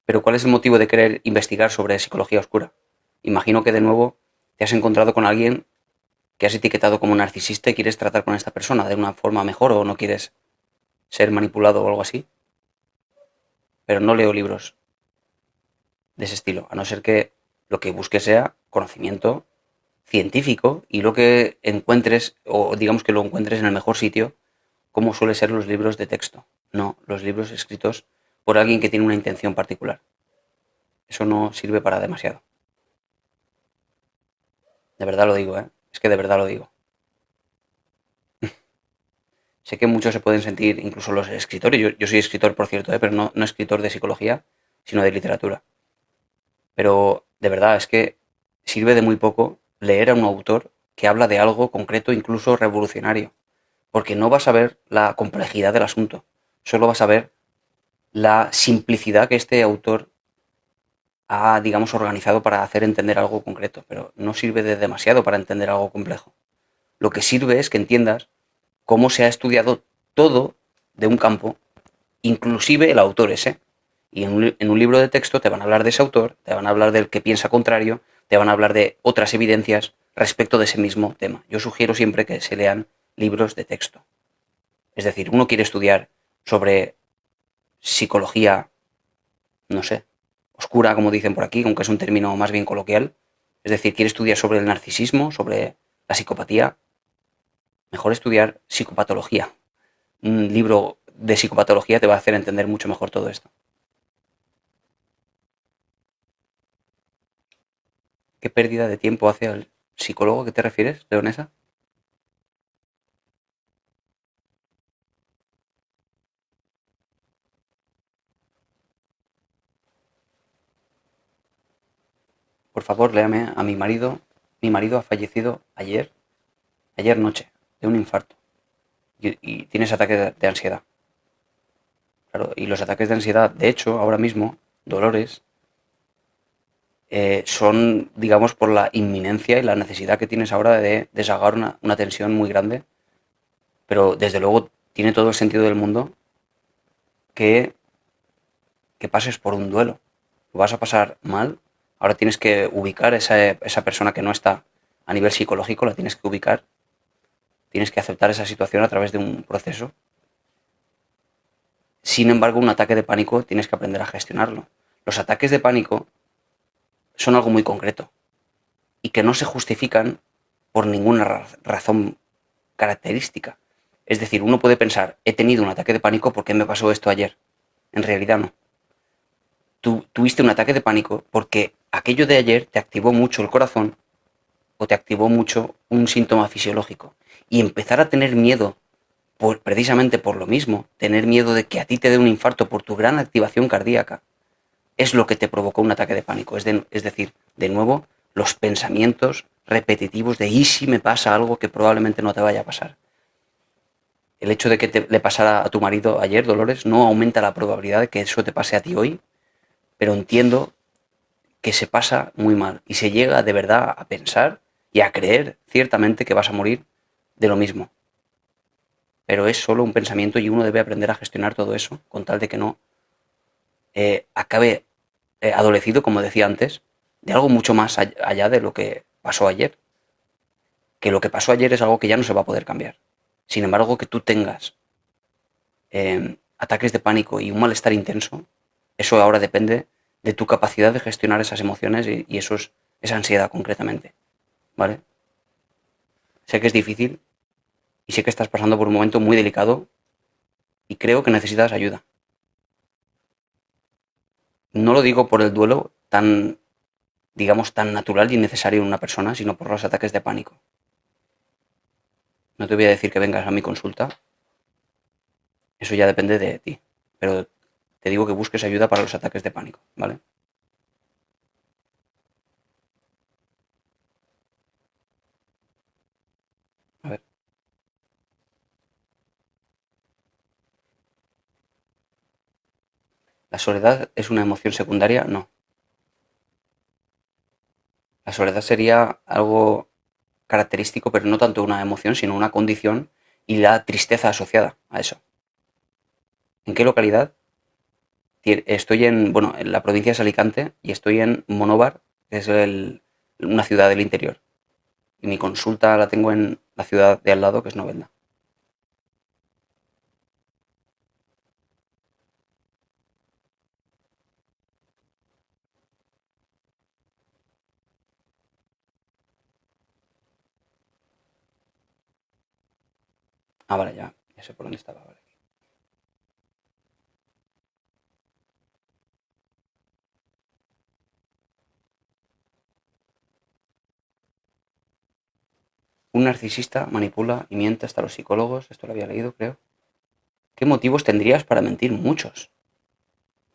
Pero ¿cuál es el motivo de querer investigar sobre psicología oscura? Imagino que de nuevo te has encontrado con alguien que has etiquetado como narcisista y quieres tratar con esta persona de una forma mejor o no quieres ser manipulado o algo así. Pero no leo libros de ese estilo, a no ser que lo que busques sea conocimiento científico y lo que encuentres, o digamos que lo encuentres en el mejor sitio, como suele ser los libros de texto, no los libros escritos por alguien que tiene una intención particular. Eso no sirve para demasiado. De verdad lo digo, ¿eh? Es que de verdad lo digo. Sé que muchos se pueden sentir, incluso los escritores, yo soy escritor por cierto, ¿eh? Pero no escritor de psicología, sino de literatura. Pero de verdad es que sirve de muy poco leer a un autor que habla de algo concreto, incluso revolucionario, porque no vas a ver la complejidad del asunto, solo vas a ver la simplicidad que este autor ha, digamos, organizado para hacer entender algo concreto, pero no sirve de demasiado para entender algo complejo. Lo que sirve es que entiendas cómo se ha estudiado todo de un campo, inclusive el autor ese. Y en un libro de texto te van a hablar de ese autor, te van a hablar del que piensa contrario, te van a hablar de otras evidencias respecto de ese mismo tema. Yo sugiero siempre que se lean libros de texto. Es decir, uno quiere estudiar sobre psicología, no sé, oscura, como dicen por aquí, aunque es un término más bien coloquial. Es decir, quiere estudiar sobre el narcisismo, sobre la psicopatía. Mejor estudiar psicopatología. Un libro de psicopatología te va a hacer entender mucho mejor todo esto. ¿Qué pérdida de tiempo hace al psicólogo que te refieres, Leonesa? Por favor, léame a mi marido. Mi marido ha fallecido ayer noche, de un infarto. Y tienes ataque de ansiedad. Claro, y los ataques de ansiedad, de hecho, ahora mismo, Dolores, son, digamos, por la inminencia y la necesidad que tienes ahora de desahogar una tensión muy grande. Pero desde luego tiene todo el sentido del mundo que, que pases por un duelo. Lo vas a pasar mal. Ahora tienes que ubicar esa persona que no está a nivel psicológico, la tienes que ubicar. Tienes que aceptar esa situación a través de un proceso. Sin embargo, un ataque de pánico tienes que aprender a gestionarlo. Los ataques de pánico son algo muy concreto y que no se justifican por ninguna razón característica. Es decir, uno puede pensar, he tenido un ataque de pánico porque me pasó esto ayer. En realidad no. Tú tuviste un ataque de pánico porque aquello de ayer te activó mucho el corazón o te activó mucho un síntoma fisiológico. Y empezar a tener miedo precisamente por lo mismo, tener miedo de que a ti te dé un infarto por tu gran activación cardíaca, es lo que te provocó un ataque de pánico. Es decir, de nuevo, los pensamientos repetitivos de ¿y si me pasa algo que probablemente no te vaya a pasar? El hecho de que le pasara a tu marido ayer, Dolores, no aumenta la probabilidad de que eso te pase a ti hoy, pero entiendo que se pasa muy mal y se llega de verdad a pensar y a creer ciertamente que vas a morir de lo mismo. Pero es solo un pensamiento y uno debe aprender a gestionar todo eso con tal de que no acabe adolecido, como decía antes, de algo mucho más allá de lo que pasó ayer. Que lo que pasó ayer es algo que ya no se va a poder cambiar. Sin embargo, que tú tengas ataques de pánico y un malestar intenso, eso ahora depende de tu capacidad de gestionar esas emociones y esa ansiedad concretamente. ¿Vale? Sé que es difícil y sé que estás pasando por un momento muy delicado y creo que necesitas ayuda. No lo digo por el duelo tan, digamos, tan natural y necesario en una persona, sino por los ataques de pánico. No te voy a decir que vengas a mi consulta, eso ya depende de ti, pero te digo que busques ayuda para los ataques de pánico, ¿vale? A ver, ¿La soledad es una emoción secundaria? No. La soledad sería algo característico, pero no tanto una emoción, sino una condición y la tristeza asociada a eso. ¿En qué localidad? Estoy en la provincia de Alicante y estoy en Monóvar, que es una ciudad del interior. Y mi consulta la tengo en la ciudad de al lado, que es Novelda. Ah, vale, ya sé por dónde estaba. Vale. Un narcisista manipula y miente hasta los psicólogos. Esto lo había leído, creo. ¿Qué motivos tendrías para mentir? Muchos.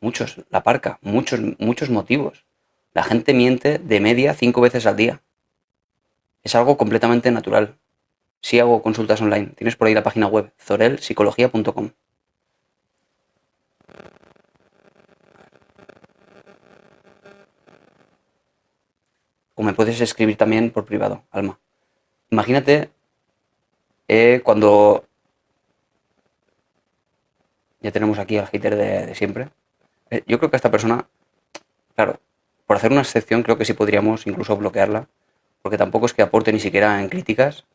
Muchos. La parca. Muchos, muchos motivos. La gente miente de media 5 veces al día. Es algo completamente natural. Sí hago consultas online. Tienes por ahí la página web, zorelpsicología.com. O me puedes escribir también por privado, Alma. Imagínate cuando ya tenemos aquí al hater de siempre. Yo creo que a esta persona, claro, por hacer una excepción creo que sí podríamos incluso bloquearla, porque tampoco es que aporte ni siquiera en críticas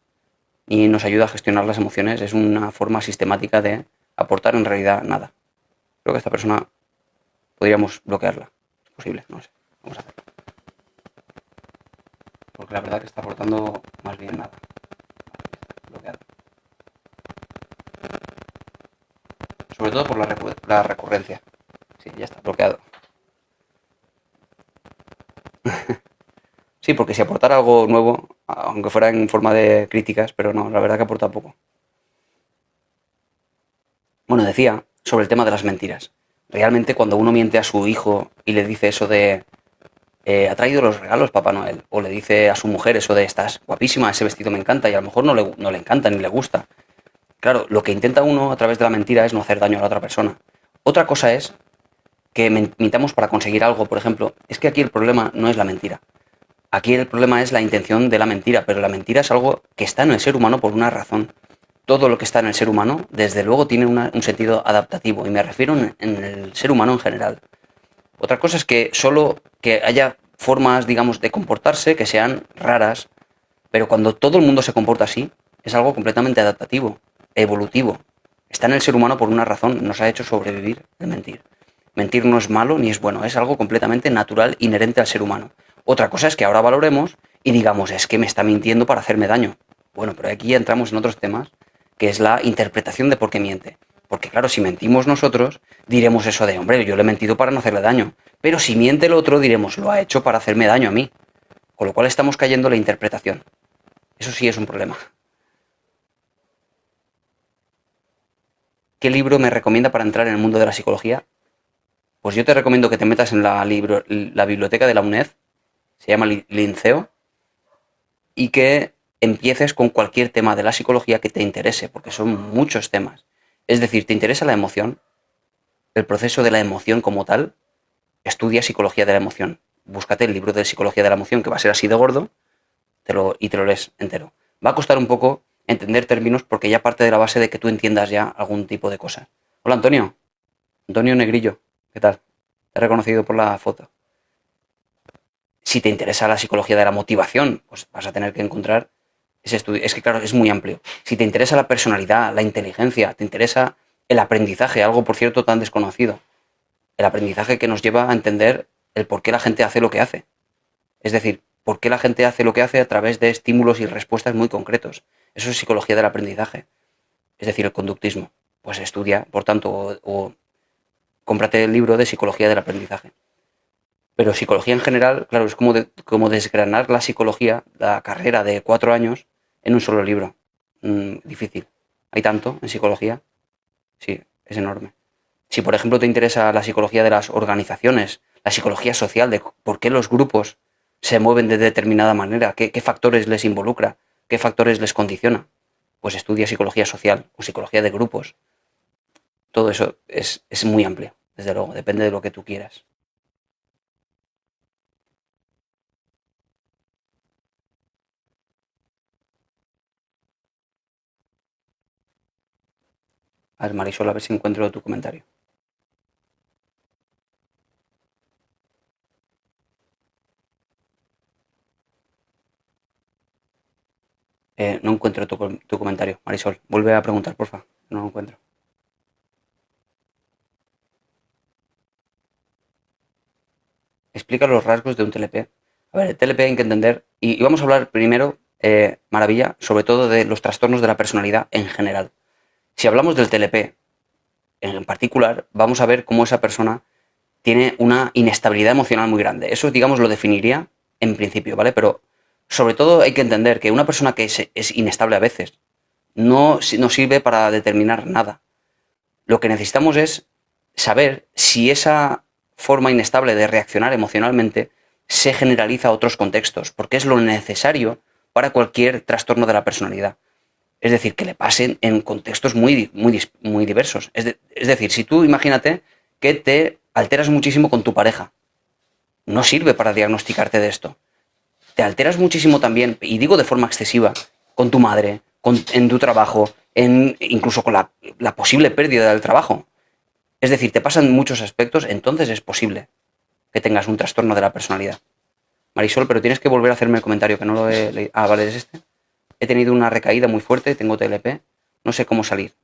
ni nos ayuda a gestionar las emociones. Es una forma sistemática de aportar en realidad nada. Creo que a esta persona podríamos bloquearla. Es posible, no sé. Vamos a hacer. Porque la verdad que está aportando más bien nada. Bloqueado. Sobre todo por la recurrencia. Sí, ya está, bloqueado. Sí, porque si aportara algo nuevo, aunque fuera en forma de críticas, pero no, la verdad que aporta poco. Bueno, decía sobre el tema de las mentiras. Realmente cuando uno miente a su hijo y le dice eso de ha traído los regalos Papá Noel, o le dice a su mujer eso de estás guapísima, ese vestido me encanta, y a lo mejor no le encanta ni le gusta. Claro, lo que intenta uno a través de la mentira es no hacer daño a la otra persona. Otra cosa es que mintamos para conseguir algo, por ejemplo. Es que aquí el problema no es la mentira. Aquí el problema es la intención de la mentira, pero la mentira es algo que está en el ser humano por una razón. Todo lo que está en el ser humano, desde luego, tiene un sentido adaptativo, y me refiero en el ser humano en general. Otra cosa es que solo que haya formas, digamos, de comportarse que sean raras, pero cuando todo el mundo se comporta así, es algo completamente adaptativo, evolutivo. Está en el ser humano por una razón, nos ha hecho sobrevivir el mentir. Mentir no es malo ni es bueno, es algo completamente natural, inherente al ser humano. Otra cosa es que ahora valoremos y digamos, es que me está mintiendo para hacerme daño. Bueno, pero aquí ya entramos en otros temas, que es la interpretación de por qué miente. Porque claro, si mentimos nosotros, diremos eso de, hombre, yo le he mentido para no hacerle daño. Pero si miente el otro, diremos, lo ha hecho para hacerme daño a mí. Con lo cual estamos cayendo en la interpretación. Eso sí es un problema. ¿Qué libro me recomienda para entrar en el mundo de la psicología? Pues yo te recomiendo que te metas en la biblioteca de la UNED, se llama Linceo, y que empieces con cualquier tema de la psicología que te interese, porque son muchos temas. Es decir, ¿te interesa la emoción? El proceso de la emoción como tal, estudia psicología de la emoción. Búscate el libro de psicología de la emoción, que va a ser así de gordo, y te lo lees entero. Va a costar un poco entender términos porque ya parte de la base de que tú entiendas ya algún tipo de cosa. Hola Antonio, Antonio Negrillo, ¿qué tal? Te he reconocido por la foto. Si te interesa la psicología de la motivación, pues vas a tener que encontrar ese estudio. Es que claro, es muy amplio. Si te interesa la personalidad, la inteligencia, te interesa el aprendizaje, algo por cierto tan desconocido, el aprendizaje que nos lleva a entender el por qué la gente hace lo que hace. Es decir, por qué la gente hace lo que hace a través de estímulos y respuestas muy concretos. Eso es psicología del aprendizaje. Es decir, el conductismo. Pues estudia, por tanto, o cómprate el libro de psicología del aprendizaje. Pero psicología en general, claro, es como desgranar la psicología, la carrera de 4 años, en un solo libro. Difícil. Hay tanto en psicología. Sí, es enorme. Si, por ejemplo, te interesa la psicología de las organizaciones, la psicología social, de por qué los grupos se mueven de determinada manera, qué factores les involucra, qué factores les condiciona, pues estudia psicología social o psicología de grupos. Todo eso es muy amplio. desde luego, depende de lo que tú quieras. A ver, Marisol, a ver si encuentro tu comentario. No encuentro tu comentario, Marisol. Vuelve a preguntar, porfa. No lo encuentro. Explica los rasgos de un TLP. A ver, el TLP hay que entender, y vamos a hablar primero, Maravilla, sobre todo de los trastornos de la personalidad en general. Si hablamos del TLP en particular, vamos a ver cómo esa persona tiene una inestabilidad emocional muy grande. Eso, digamos, lo definiría en principio, ¿vale? Pero sobre todo hay que entender que una persona que es inestable a veces no sirve para determinar nada. Lo que necesitamos es saber si esa forma inestable de reaccionar emocionalmente se generaliza a otros contextos, porque es lo necesario para cualquier trastorno de la personalidad. Es decir, que le pasen en contextos muy diversos. Es decir, si tú imagínate que te alteras muchísimo con tu pareja, no sirve para diagnosticarte de esto. Te alteras muchísimo también, y digo de forma excesiva, con tu madre, en tu trabajo, incluso con la posible pérdida del trabajo. Es decir, te pasan muchos aspectos, entonces es posible que tengas un trastorno de la personalidad. Marisol, pero tienes que volver a hacerme el comentario, que no lo he leído. Ah, vale, es este. He tenido una recaída muy fuerte, tengo TLP, no sé cómo salir.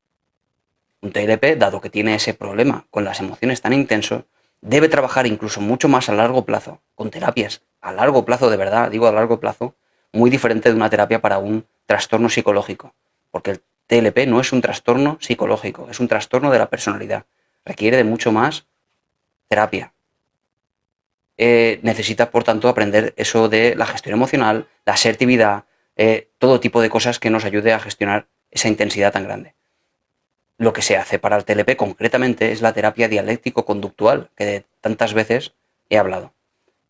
Un TLP, dado que tiene ese problema con las emociones tan intensos, debe trabajar incluso mucho más a largo plazo, con terapias a largo plazo, de verdad, digo a largo plazo, muy diferente de una terapia para un trastorno psicológico. Porque el TLP no es un trastorno psicológico, es un trastorno de la personalidad. Requiere de mucho más terapia. Necesita, por tanto, aprender eso de la gestión emocional, la asertividad, todo tipo de cosas que nos ayude a gestionar esa intensidad tan grande. Lo que se hace para el TLP concretamente es la terapia dialéctico-conductual, que de tantas veces he hablado.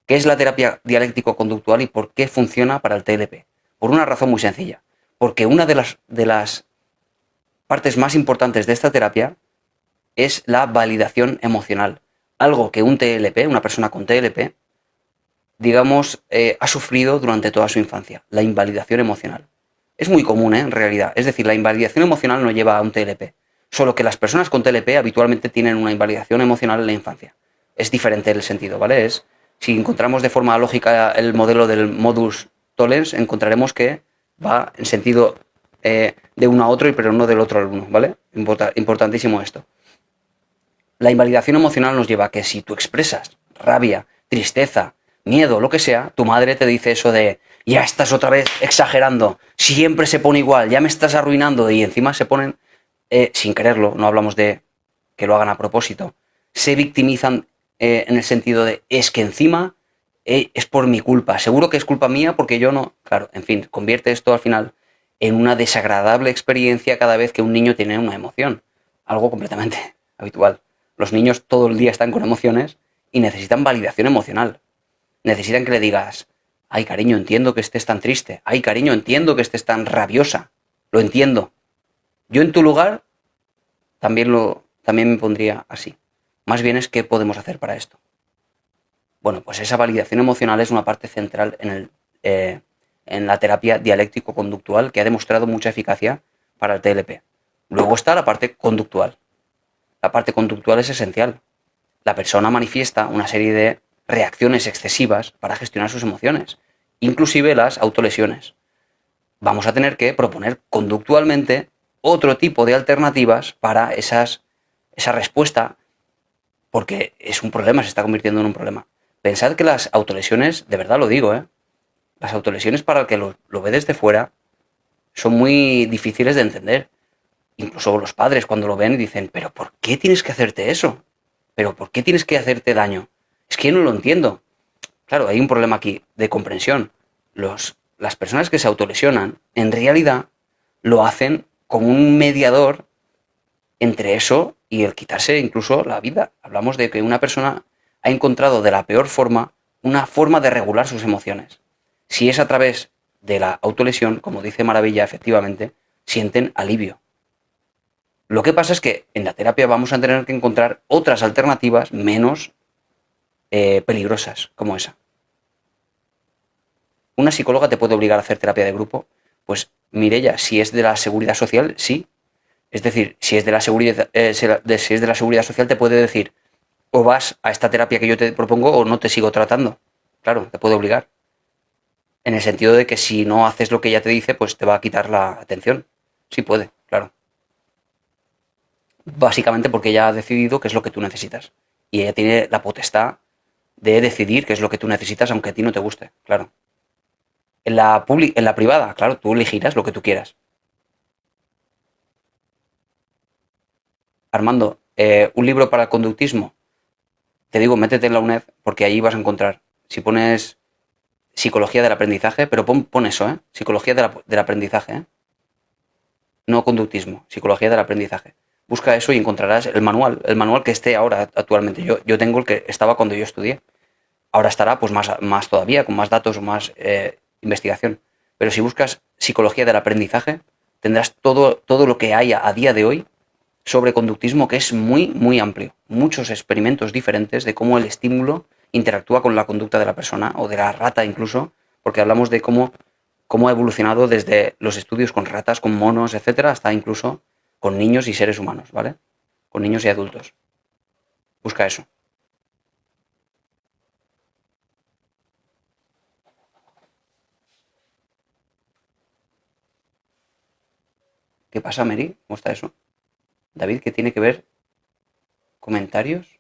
¿Qué es la terapia dialéctico-conductual y por qué funciona para el TLP? Por una razón muy sencilla. Porque una de las partes más importantes de esta terapia es la validación emocional. Algo que un TLP, una persona con TLP, digamos, ha sufrido durante toda su infancia, la invalidación emocional. Es muy común, en realidad. Es decir, la invalidación emocional no lleva a un TLP. Solo que las personas con TLP habitualmente tienen una invalidación emocional en la infancia. Es diferente el sentido, ¿vale? Si encontramos de forma lógica el modelo del modus tollens, encontraremos que va en sentido de uno a otro, pero no del otro al uno, ¿vale? Importantísimo esto. La invalidación emocional nos lleva a que si tú expresas rabia, tristeza, miedo, lo que sea, tu madre te dice eso de ya estás otra vez exagerando, siempre se pone igual, ya me estás arruinando, y encima se ponen, sin quererlo, no hablamos de que lo hagan a propósito, se victimizan en el sentido de es que encima es por mi culpa, seguro que es culpa mía porque yo no, claro, en fin, convierte esto al final en una desagradable experiencia cada vez que un niño tiene una emoción, algo completamente habitual. Los niños todo el día están con emociones y necesitan validación emocional. Necesitan que le digas, ay cariño, entiendo que estés tan triste, ay cariño, entiendo que estés tan rabiosa, lo entiendo. Yo en tu lugar también me pondría así. Más bien es qué podemos hacer para esto. Bueno, pues esa validación emocional es una parte central en la terapia dialéctico-conductual que ha demostrado mucha eficacia para el TLP. Luego está la parte conductual. La parte conductual es esencial. La persona manifiesta una serie de reacciones excesivas para gestionar sus emociones, inclusive las autolesiones. Vamos a tener que proponer conductualmente otro tipo de alternativas para esa respuesta, porque es un problema, se está convirtiendo en un problema. Pensad que las autolesiones, de verdad lo digo, las autolesiones para el que lo ve desde fuera son muy difíciles de entender. Incluso los padres cuando lo ven dicen, pero ¿por qué tienes que hacerte eso? ¿Pero por qué tienes que hacerte daño? Es que yo no lo entiendo. Claro, hay un problema aquí de comprensión. Las personas que se autolesionan, en realidad, lo hacen como un mediador entre eso y el quitarse incluso la vida. Hablamos de que una persona ha encontrado de la peor forma una forma de regular sus emociones. Si es a través de la autolesión, como dice Maravilla, efectivamente, sienten alivio. Lo que pasa es que en la terapia vamos a tener que encontrar otras alternativas menos peligrosas, como esa. ¿Una psicóloga te puede obligar a hacer terapia de grupo? Pues Mireia, si es de la seguridad social, sí. Es decir, si es de la seguridad, si es de la seguridad social, te puede decir, o vas a esta terapia que yo te propongo o no te sigo tratando. Claro, te puede obligar. En el sentido de que si no haces lo que ella te dice, pues te va a quitar la atención. Sí puede, claro. Básicamente porque ella ha decidido qué es lo que tú necesitas. Y ella tiene la potestad de decidir qué es lo que tú necesitas, aunque a ti no te guste, claro. En la privada, claro, tú elegirás lo que tú quieras. Armando, un libro para el conductismo, te digo, métete en la UNED, porque ahí vas a encontrar. Si pones psicología del aprendizaje, pero pon eso, ¿eh? Psicología del aprendizaje, ¿eh? No conductismo, psicología del aprendizaje. Busca eso y encontrarás el manual que esté ahora actualmente. Yo tengo el que estaba cuando yo estudié. Ahora estará pues más todavía, con más datos o más investigación. Pero si buscas psicología del aprendizaje, tendrás todo lo que hay a día de hoy sobre conductismo, que es muy, muy amplio. Muchos experimentos diferentes de cómo el estímulo interactúa con la conducta de la persona o de la rata incluso, porque hablamos de cómo ha evolucionado desde los estudios con ratas, con monos, etcétera, hasta incluso con niños y seres humanos, ¿vale? Con niños y adultos. Busca eso. ¿Qué pasa, Mary? ¿Cómo está eso? David, ¿qué tiene que ver comentarios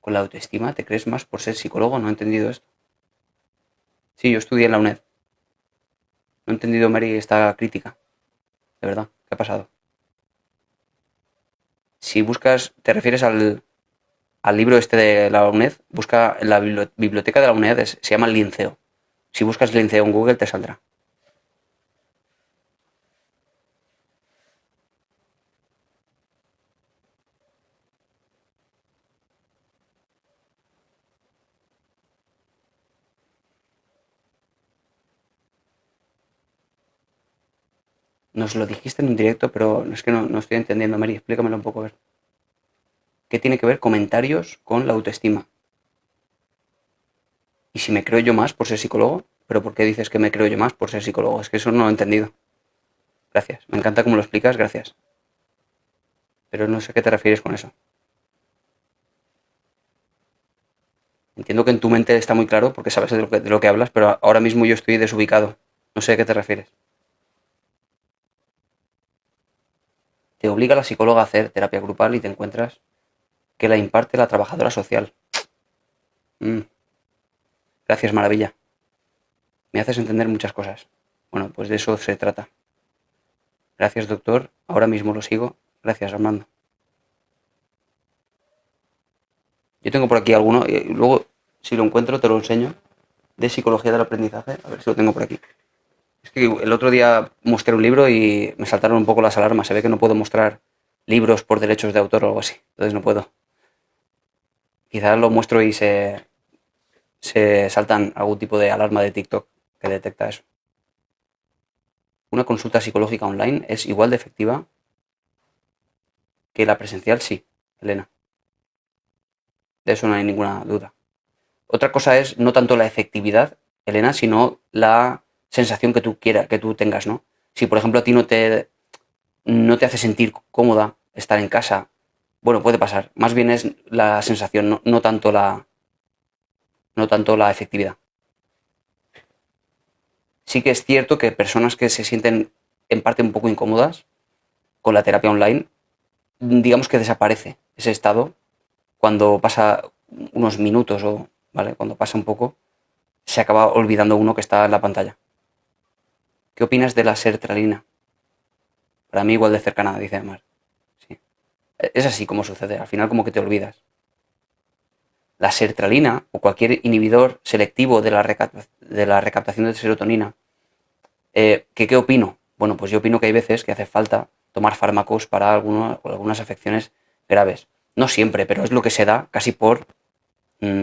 con la autoestima? ¿Te crees más por ser psicólogo? No he entendido esto. Sí, yo estudié en la UNED. No he entendido, Mary, esta crítica. De verdad, ¿qué ha pasado? Si buscas, te refieres al libro este de la UNED, busca en la biblioteca de la UNED, se llama Linceo. Si buscas Linceo en Google te saldrá. Nos lo dijiste en un directo, pero es que no estoy entendiendo, Mary. Explícamelo un poco, a ver. ¿Qué tiene que ver comentarios con la autoestima? ¿Y si me creo yo más por ser psicólogo? ¿Pero por qué dices que me creo yo más por ser psicólogo? Es que eso no lo he entendido. Gracias. Me encanta cómo lo explicas, gracias. Pero no sé a qué te refieres con eso. Entiendo que en tu mente está muy claro porque sabes de lo que hablas, pero ahora mismo yo estoy desubicado. No sé a qué te refieres. Te obliga la psicóloga a hacer terapia grupal y te encuentras que la imparte la trabajadora social. Mm, gracias, maravilla. Me haces entender muchas cosas. Bueno, pues de eso se trata. Gracias, doctor. Ahora mismo lo sigo. Gracias, Armando. Yo tengo por aquí alguno, y luego, si lo encuentro, te lo enseño, de psicología del aprendizaje. A ver si lo tengo por aquí. Es que el otro día mostré un libro y me saltaron un poco las alarmas. Se ve que no puedo mostrar libros por derechos de autor o algo así. Entonces no puedo. Quizás lo muestro y se saltan algún tipo de alarma de TikTok que detecta eso. Una consulta psicológica online es igual de efectiva que la presencial, sí, Elena. De eso no hay ninguna duda. Otra cosa es no tanto la efectividad, Elena, sino la sensación que tú quieras, que tú tengas, ¿no? Si por ejemplo a ti no te hace sentir cómoda estar en casa, bueno, puede pasar. Más bien es la sensación, no tanto la efectividad. Sí que es cierto que personas que se sienten en parte un poco incómodas con la terapia online, digamos que desaparece ese estado cuando pasa unos minutos o, ¿vale? Cuando pasa un poco, se acaba olvidando uno que está en la pantalla. ¿Qué opinas de la sertralina? Para mí igual de cercana, dice Amar. Sí. Es así como sucede, al final como que te olvidas. La sertralina o cualquier inhibidor selectivo de la recaptación de serotonina, ¿qué opino? Bueno, pues yo opino que hay veces que hace falta tomar fármacos para algunas afecciones graves. No siempre, pero es lo que se da casi por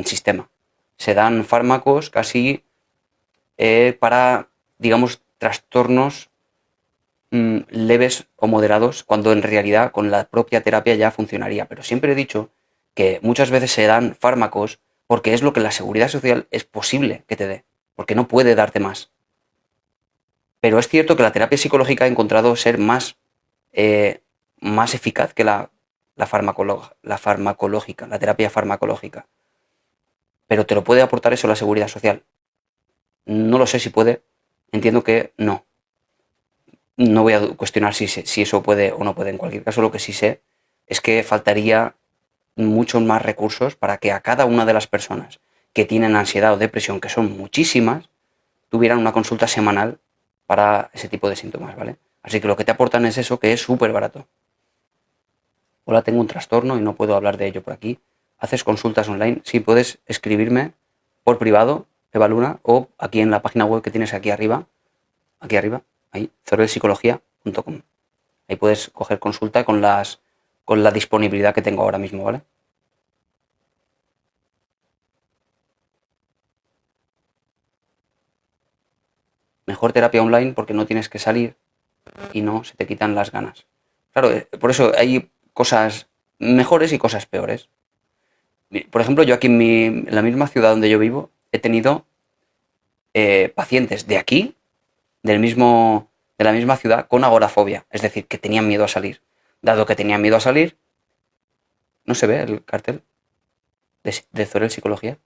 sistema. Se dan fármacos casi para, digamos, trastornos leves o moderados, cuando en realidad con la propia terapia ya funcionaría. Pero siempre he dicho que muchas veces se dan fármacos porque es lo que la seguridad social es posible que te dé, porque no puede darte más. Pero es cierto que la terapia psicológica ha encontrado ser eh, más eficaz que la farmacológica, la terapia farmacológica. Pero ¿te lo puede aportar eso la seguridad social? No lo sé si puede. Entiendo que no. No voy a cuestionar si eso puede o no puede. En cualquier caso, lo que sí sé es que faltaría muchos más recursos para que a cada una de las personas que tienen ansiedad o depresión, que son muchísimas, tuvieran una consulta semanal para ese tipo de síntomas, ¿vale? Así que lo que te aportan es eso, que es súper barato. Hola, tengo un trastorno y no puedo hablar de ello por aquí. ¿Haces consultas online? Sí, puedes escribirme por privado, Eva Luna, o aquí en la página web que tienes aquí arriba, ahí, zorelpsicología.com. Ahí puedes coger consulta con la disponibilidad que tengo ahora mismo, ¿vale? Mejor terapia online porque no tienes que salir y no se te quitan las ganas. Claro, por eso hay cosas mejores y cosas peores. Por ejemplo, yo aquí en la misma ciudad donde yo vivo he tenido pacientes de aquí, de la misma ciudad, con agorafobia, es decir, que tenían miedo a salir. Dado que tenían miedo a salir, no se ve el cartel de Zorel Psicología.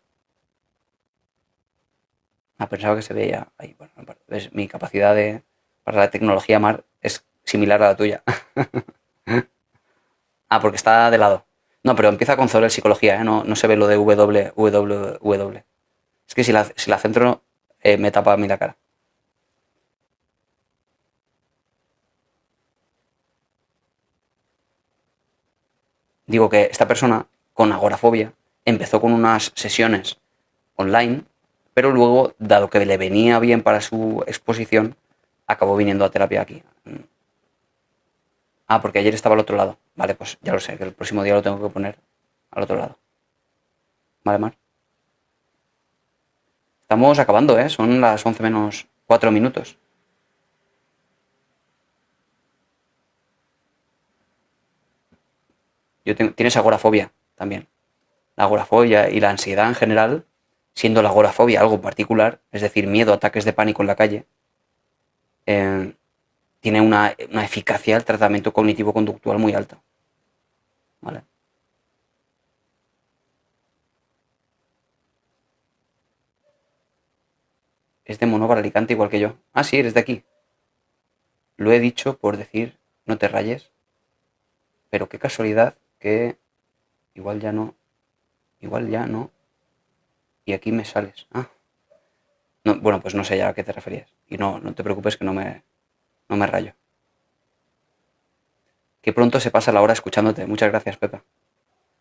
Ah, pensaba que se veía ahí. Bueno, es mi capacidad para la tecnología, Mar, es similar a la tuya. Ah, porque está de lado. No, pero empieza con Zorel Psicología, ¿eh? No, no se ve lo de www. Es que si la centro, me tapa a mí la cara. Digo que esta persona con agorafobia empezó con unas sesiones online, pero luego, dado que le venía bien para su exposición, acabó viniendo a terapia aquí. Ah, porque ayer estaba al otro lado. Vale, pues ya lo sé, que el próximo día lo tengo que poner al otro lado. Vale, Mar. Estamos acabando, ¿eh? Son las 11 menos 4 minutos. Tienes agorafobia también. La agorafobia y la ansiedad en general, siendo la agorafobia algo particular, es decir, miedo, ataques de pánico en la calle, eh, tiene una eficacia del tratamiento cognitivo-conductual muy alta. ¿Vale? Es de Monóvar Alicante igual que yo. Ah, sí, eres de aquí. Lo he dicho por decir, no te rayes, pero qué casualidad que igual ya no, y aquí me sales. Ah, no, bueno, pues no sé ya a qué te referías. Y no, no te preocupes que no me rayo. Que pronto se pasa la hora escuchándote. Muchas gracias, Pepa.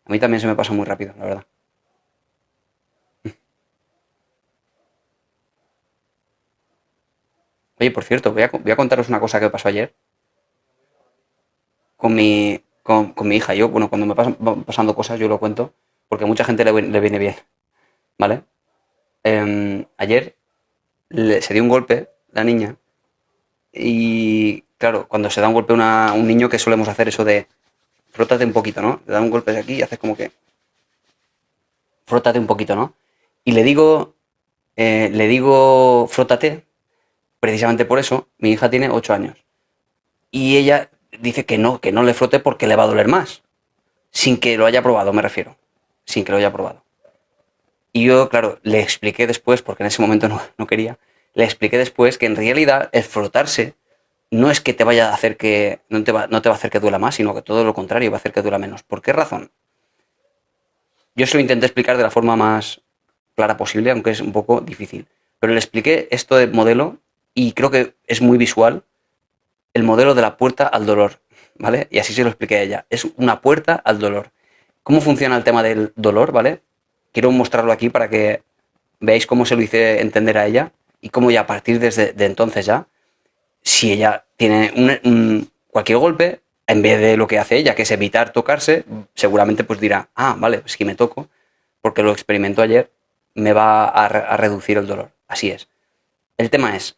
A mí también se me pasa muy rápido, la verdad. Oye, por cierto, voy a contaros una cosa que pasó ayer con mi hija. Yo, bueno, cuando me van pasando cosas, yo lo cuento, porque a mucha gente le viene bien, ¿vale? Ayer se dio un golpe la niña y, claro, cuando se da un golpe a un niño, que solemos hacer eso de frótate un poquito, ¿no? Le da un golpe de aquí y haces como que frótate un poquito, ¿no? Y le digo frótate, precisamente por eso. Mi hija tiene 8 años y ella dice que no le frote porque le va a doler más, sin que lo haya probado, me refiero, sin que lo haya probado. Y yo, claro, le expliqué después, porque en ese momento no quería, le expliqué después que en realidad el frotarse no es que te vaya a hacer no te va a hacer que duela más, sino que todo lo contrario, va a hacer que duela menos. ¿Por qué razón? Yo se lo intenté explicar de la forma más clara posible, aunque es un poco difícil. Pero le expliqué esto del modelo y creo que es muy visual, el modelo de la puerta al dolor, ¿vale? Y así se lo expliqué a ella. Es una puerta al dolor. ¿Cómo funciona el tema del dolor, ¿vale? Quiero mostrarlo aquí para que veáis cómo se lo hice entender a ella y cómo ya a partir de entonces ya, si ella tiene cualquier golpe, en vez de lo que hace ella, que es evitar tocarse, seguramente pues dirá, ah, vale, pues si me toco, porque lo experimentó ayer, me va a reducir el dolor. Así es. El tema es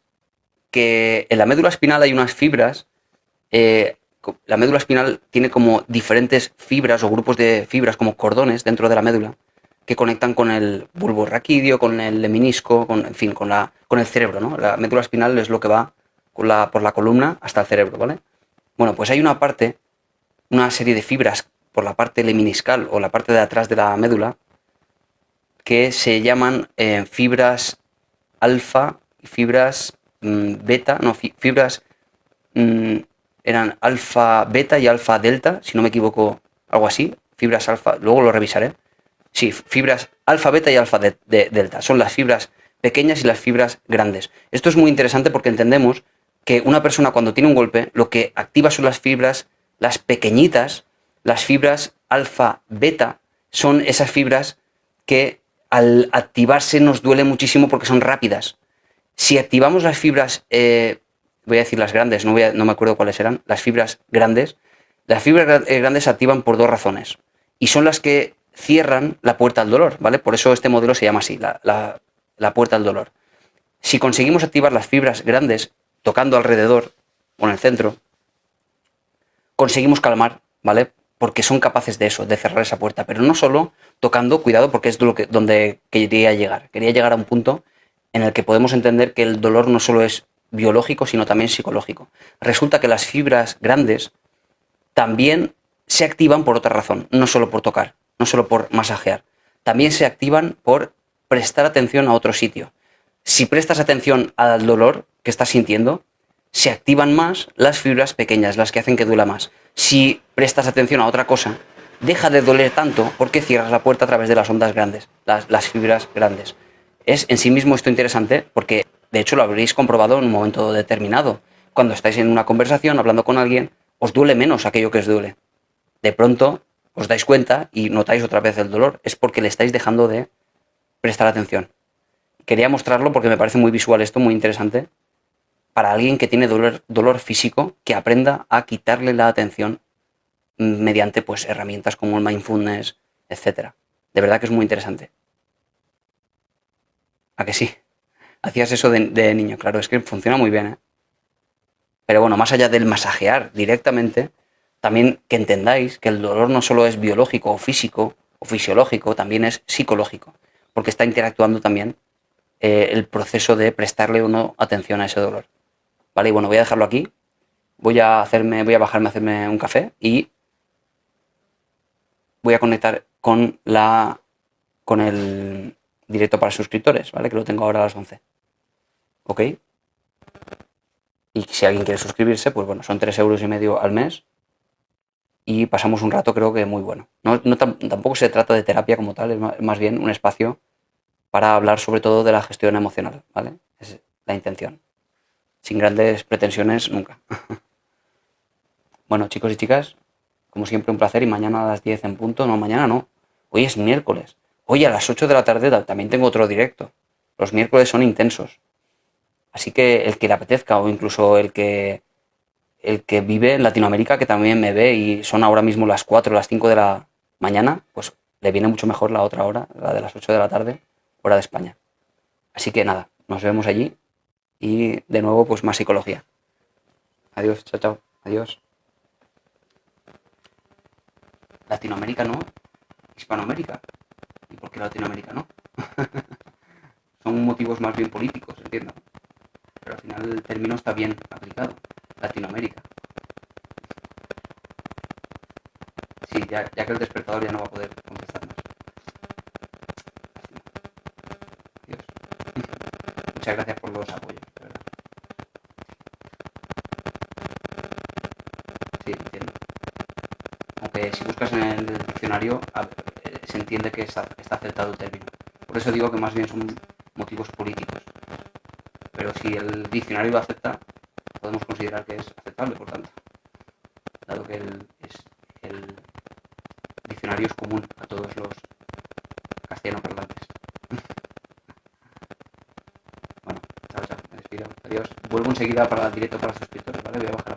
que en la médula espinal hay unas fibras la médula espinal tiene como diferentes fibras o grupos de fibras, como cordones dentro de la médula, que conectan con el bulbo raquídeo, con el lemnisco, en fin, con el cerebro, ¿no? La médula espinal es lo que va por la columna hasta el cerebro, ¿vale? Bueno, pues hay una serie de fibras por la parte lemniscal o la parte de atrás de la médula que se llaman fibras alfa y fibras beta, no, fibras eran alfa beta y alfa delta, si no me equivoco, algo así, fibras alfa, luego lo revisaré. Sí, fibras alfa beta y alfa delta, son las fibras pequeñas y las fibras grandes. Esto es muy interesante porque entendemos que una persona cuando tiene un golpe lo que activa son las fibras, las pequeñitas, las fibras alfa beta, son esas fibras que al activarse nos duele muchísimo porque son rápidas. Si activamos las fibras, voy a decir las grandes, no me acuerdo cuáles eran, las fibras grandes se activan por dos razones y son las que cierran la puerta al dolor, ¿vale? Por eso este modelo se llama así, la puerta al dolor. Si conseguimos activar las fibras grandes tocando alrededor o en el centro, conseguimos calmar, ¿vale? Porque son capaces de eso, de cerrar esa puerta, pero no solo tocando, cuidado, porque es donde quería llegar. Quería llegar a un punto en el que podemos entender que el dolor no solo es biológico, sino también psicológico. Resulta que las fibras grandes también se activan por otra razón, no solo por tocar, no solo por masajear. También se activan por prestar atención a otro sitio. Si prestas atención al dolor que estás sintiendo, se activan más las fibras pequeñas, las que hacen que duela más. Si prestas atención a otra cosa, deja de doler tanto porque cierras la puerta a través de las ondas grandes, las fibras grandes. Es en sí mismo esto interesante porque, de hecho, lo habréis comprobado en un momento determinado. Cuando estáis en una conversación, hablando con alguien, os duele menos aquello que os duele. De pronto os dais cuenta y notáis otra vez el dolor. Es porque le estáis dejando de prestar atención. Quería mostrarlo porque me parece muy visual esto, muy interesante. Para alguien que tiene dolor físico, que aprenda a quitarle la atención mediante pues herramientas como el mindfulness, etcétera. De verdad que es muy interesante. ¿A que sí? Hacías eso de niño, claro, es que funciona muy bien, ¿eh? Pero bueno, más allá del masajear directamente, también que entendáis que el dolor no solo es biológico o físico o fisiológico, también es psicológico, porque está interactuando también el proceso de prestarle o no atención a ese dolor. Vale, y bueno, voy a dejarlo aquí. Voy a bajarme a hacerme un café y voy a conectar con el directo para suscriptores, ¿vale? Que lo tengo ahora a las 11. ¿Ok? Y si alguien quiere suscribirse, pues bueno, son 3,5 € al mes y pasamos un rato creo que muy bueno. Tampoco se trata de terapia como tal, es más bien un espacio para hablar sobre todo de la gestión emocional, ¿vale? Es la intención. Sin grandes pretensiones nunca. Bueno, chicos y chicas, como siempre un placer y mañana a las 10 en punto, no, mañana no, hoy es miércoles. Hoy a las 8 de la tarde también tengo otro directo. Los miércoles son intensos. Así que el que le apetezca o incluso el que vive en Latinoamérica, que también me ve y son ahora mismo las 4 o las 5 de la mañana, pues le viene mucho mejor la otra hora, la de las 8 de la tarde, hora de España. Así que nada, nos vemos allí y de nuevo pues más psicología. Adiós, chao, chao, adiós. Latinoamérica no, Hispanoamérica. ¿Y por qué Latinoamérica no? Son motivos más bien políticos, entiendo. Pero al final el término está bien aplicado. Latinoamérica. Sí, ya que el despertador ya no va a poder contestarnos. Adiós. Muchas gracias por los apoyos, de verdad. Sí, entiendo. Aunque si buscas en el diccionario se entiende que está aceptado el término. Por eso digo que más bien son motivos políticos. Pero si el diccionario lo acepta, podemos considerar que es aceptable, por tanto. Dado que el diccionario es común a todos los castellano parlantes. Bueno, chao, chao, me despido. Adiós. Vuelvo enseguida para el directo para suscriptores, ¿vale? Voy a bajar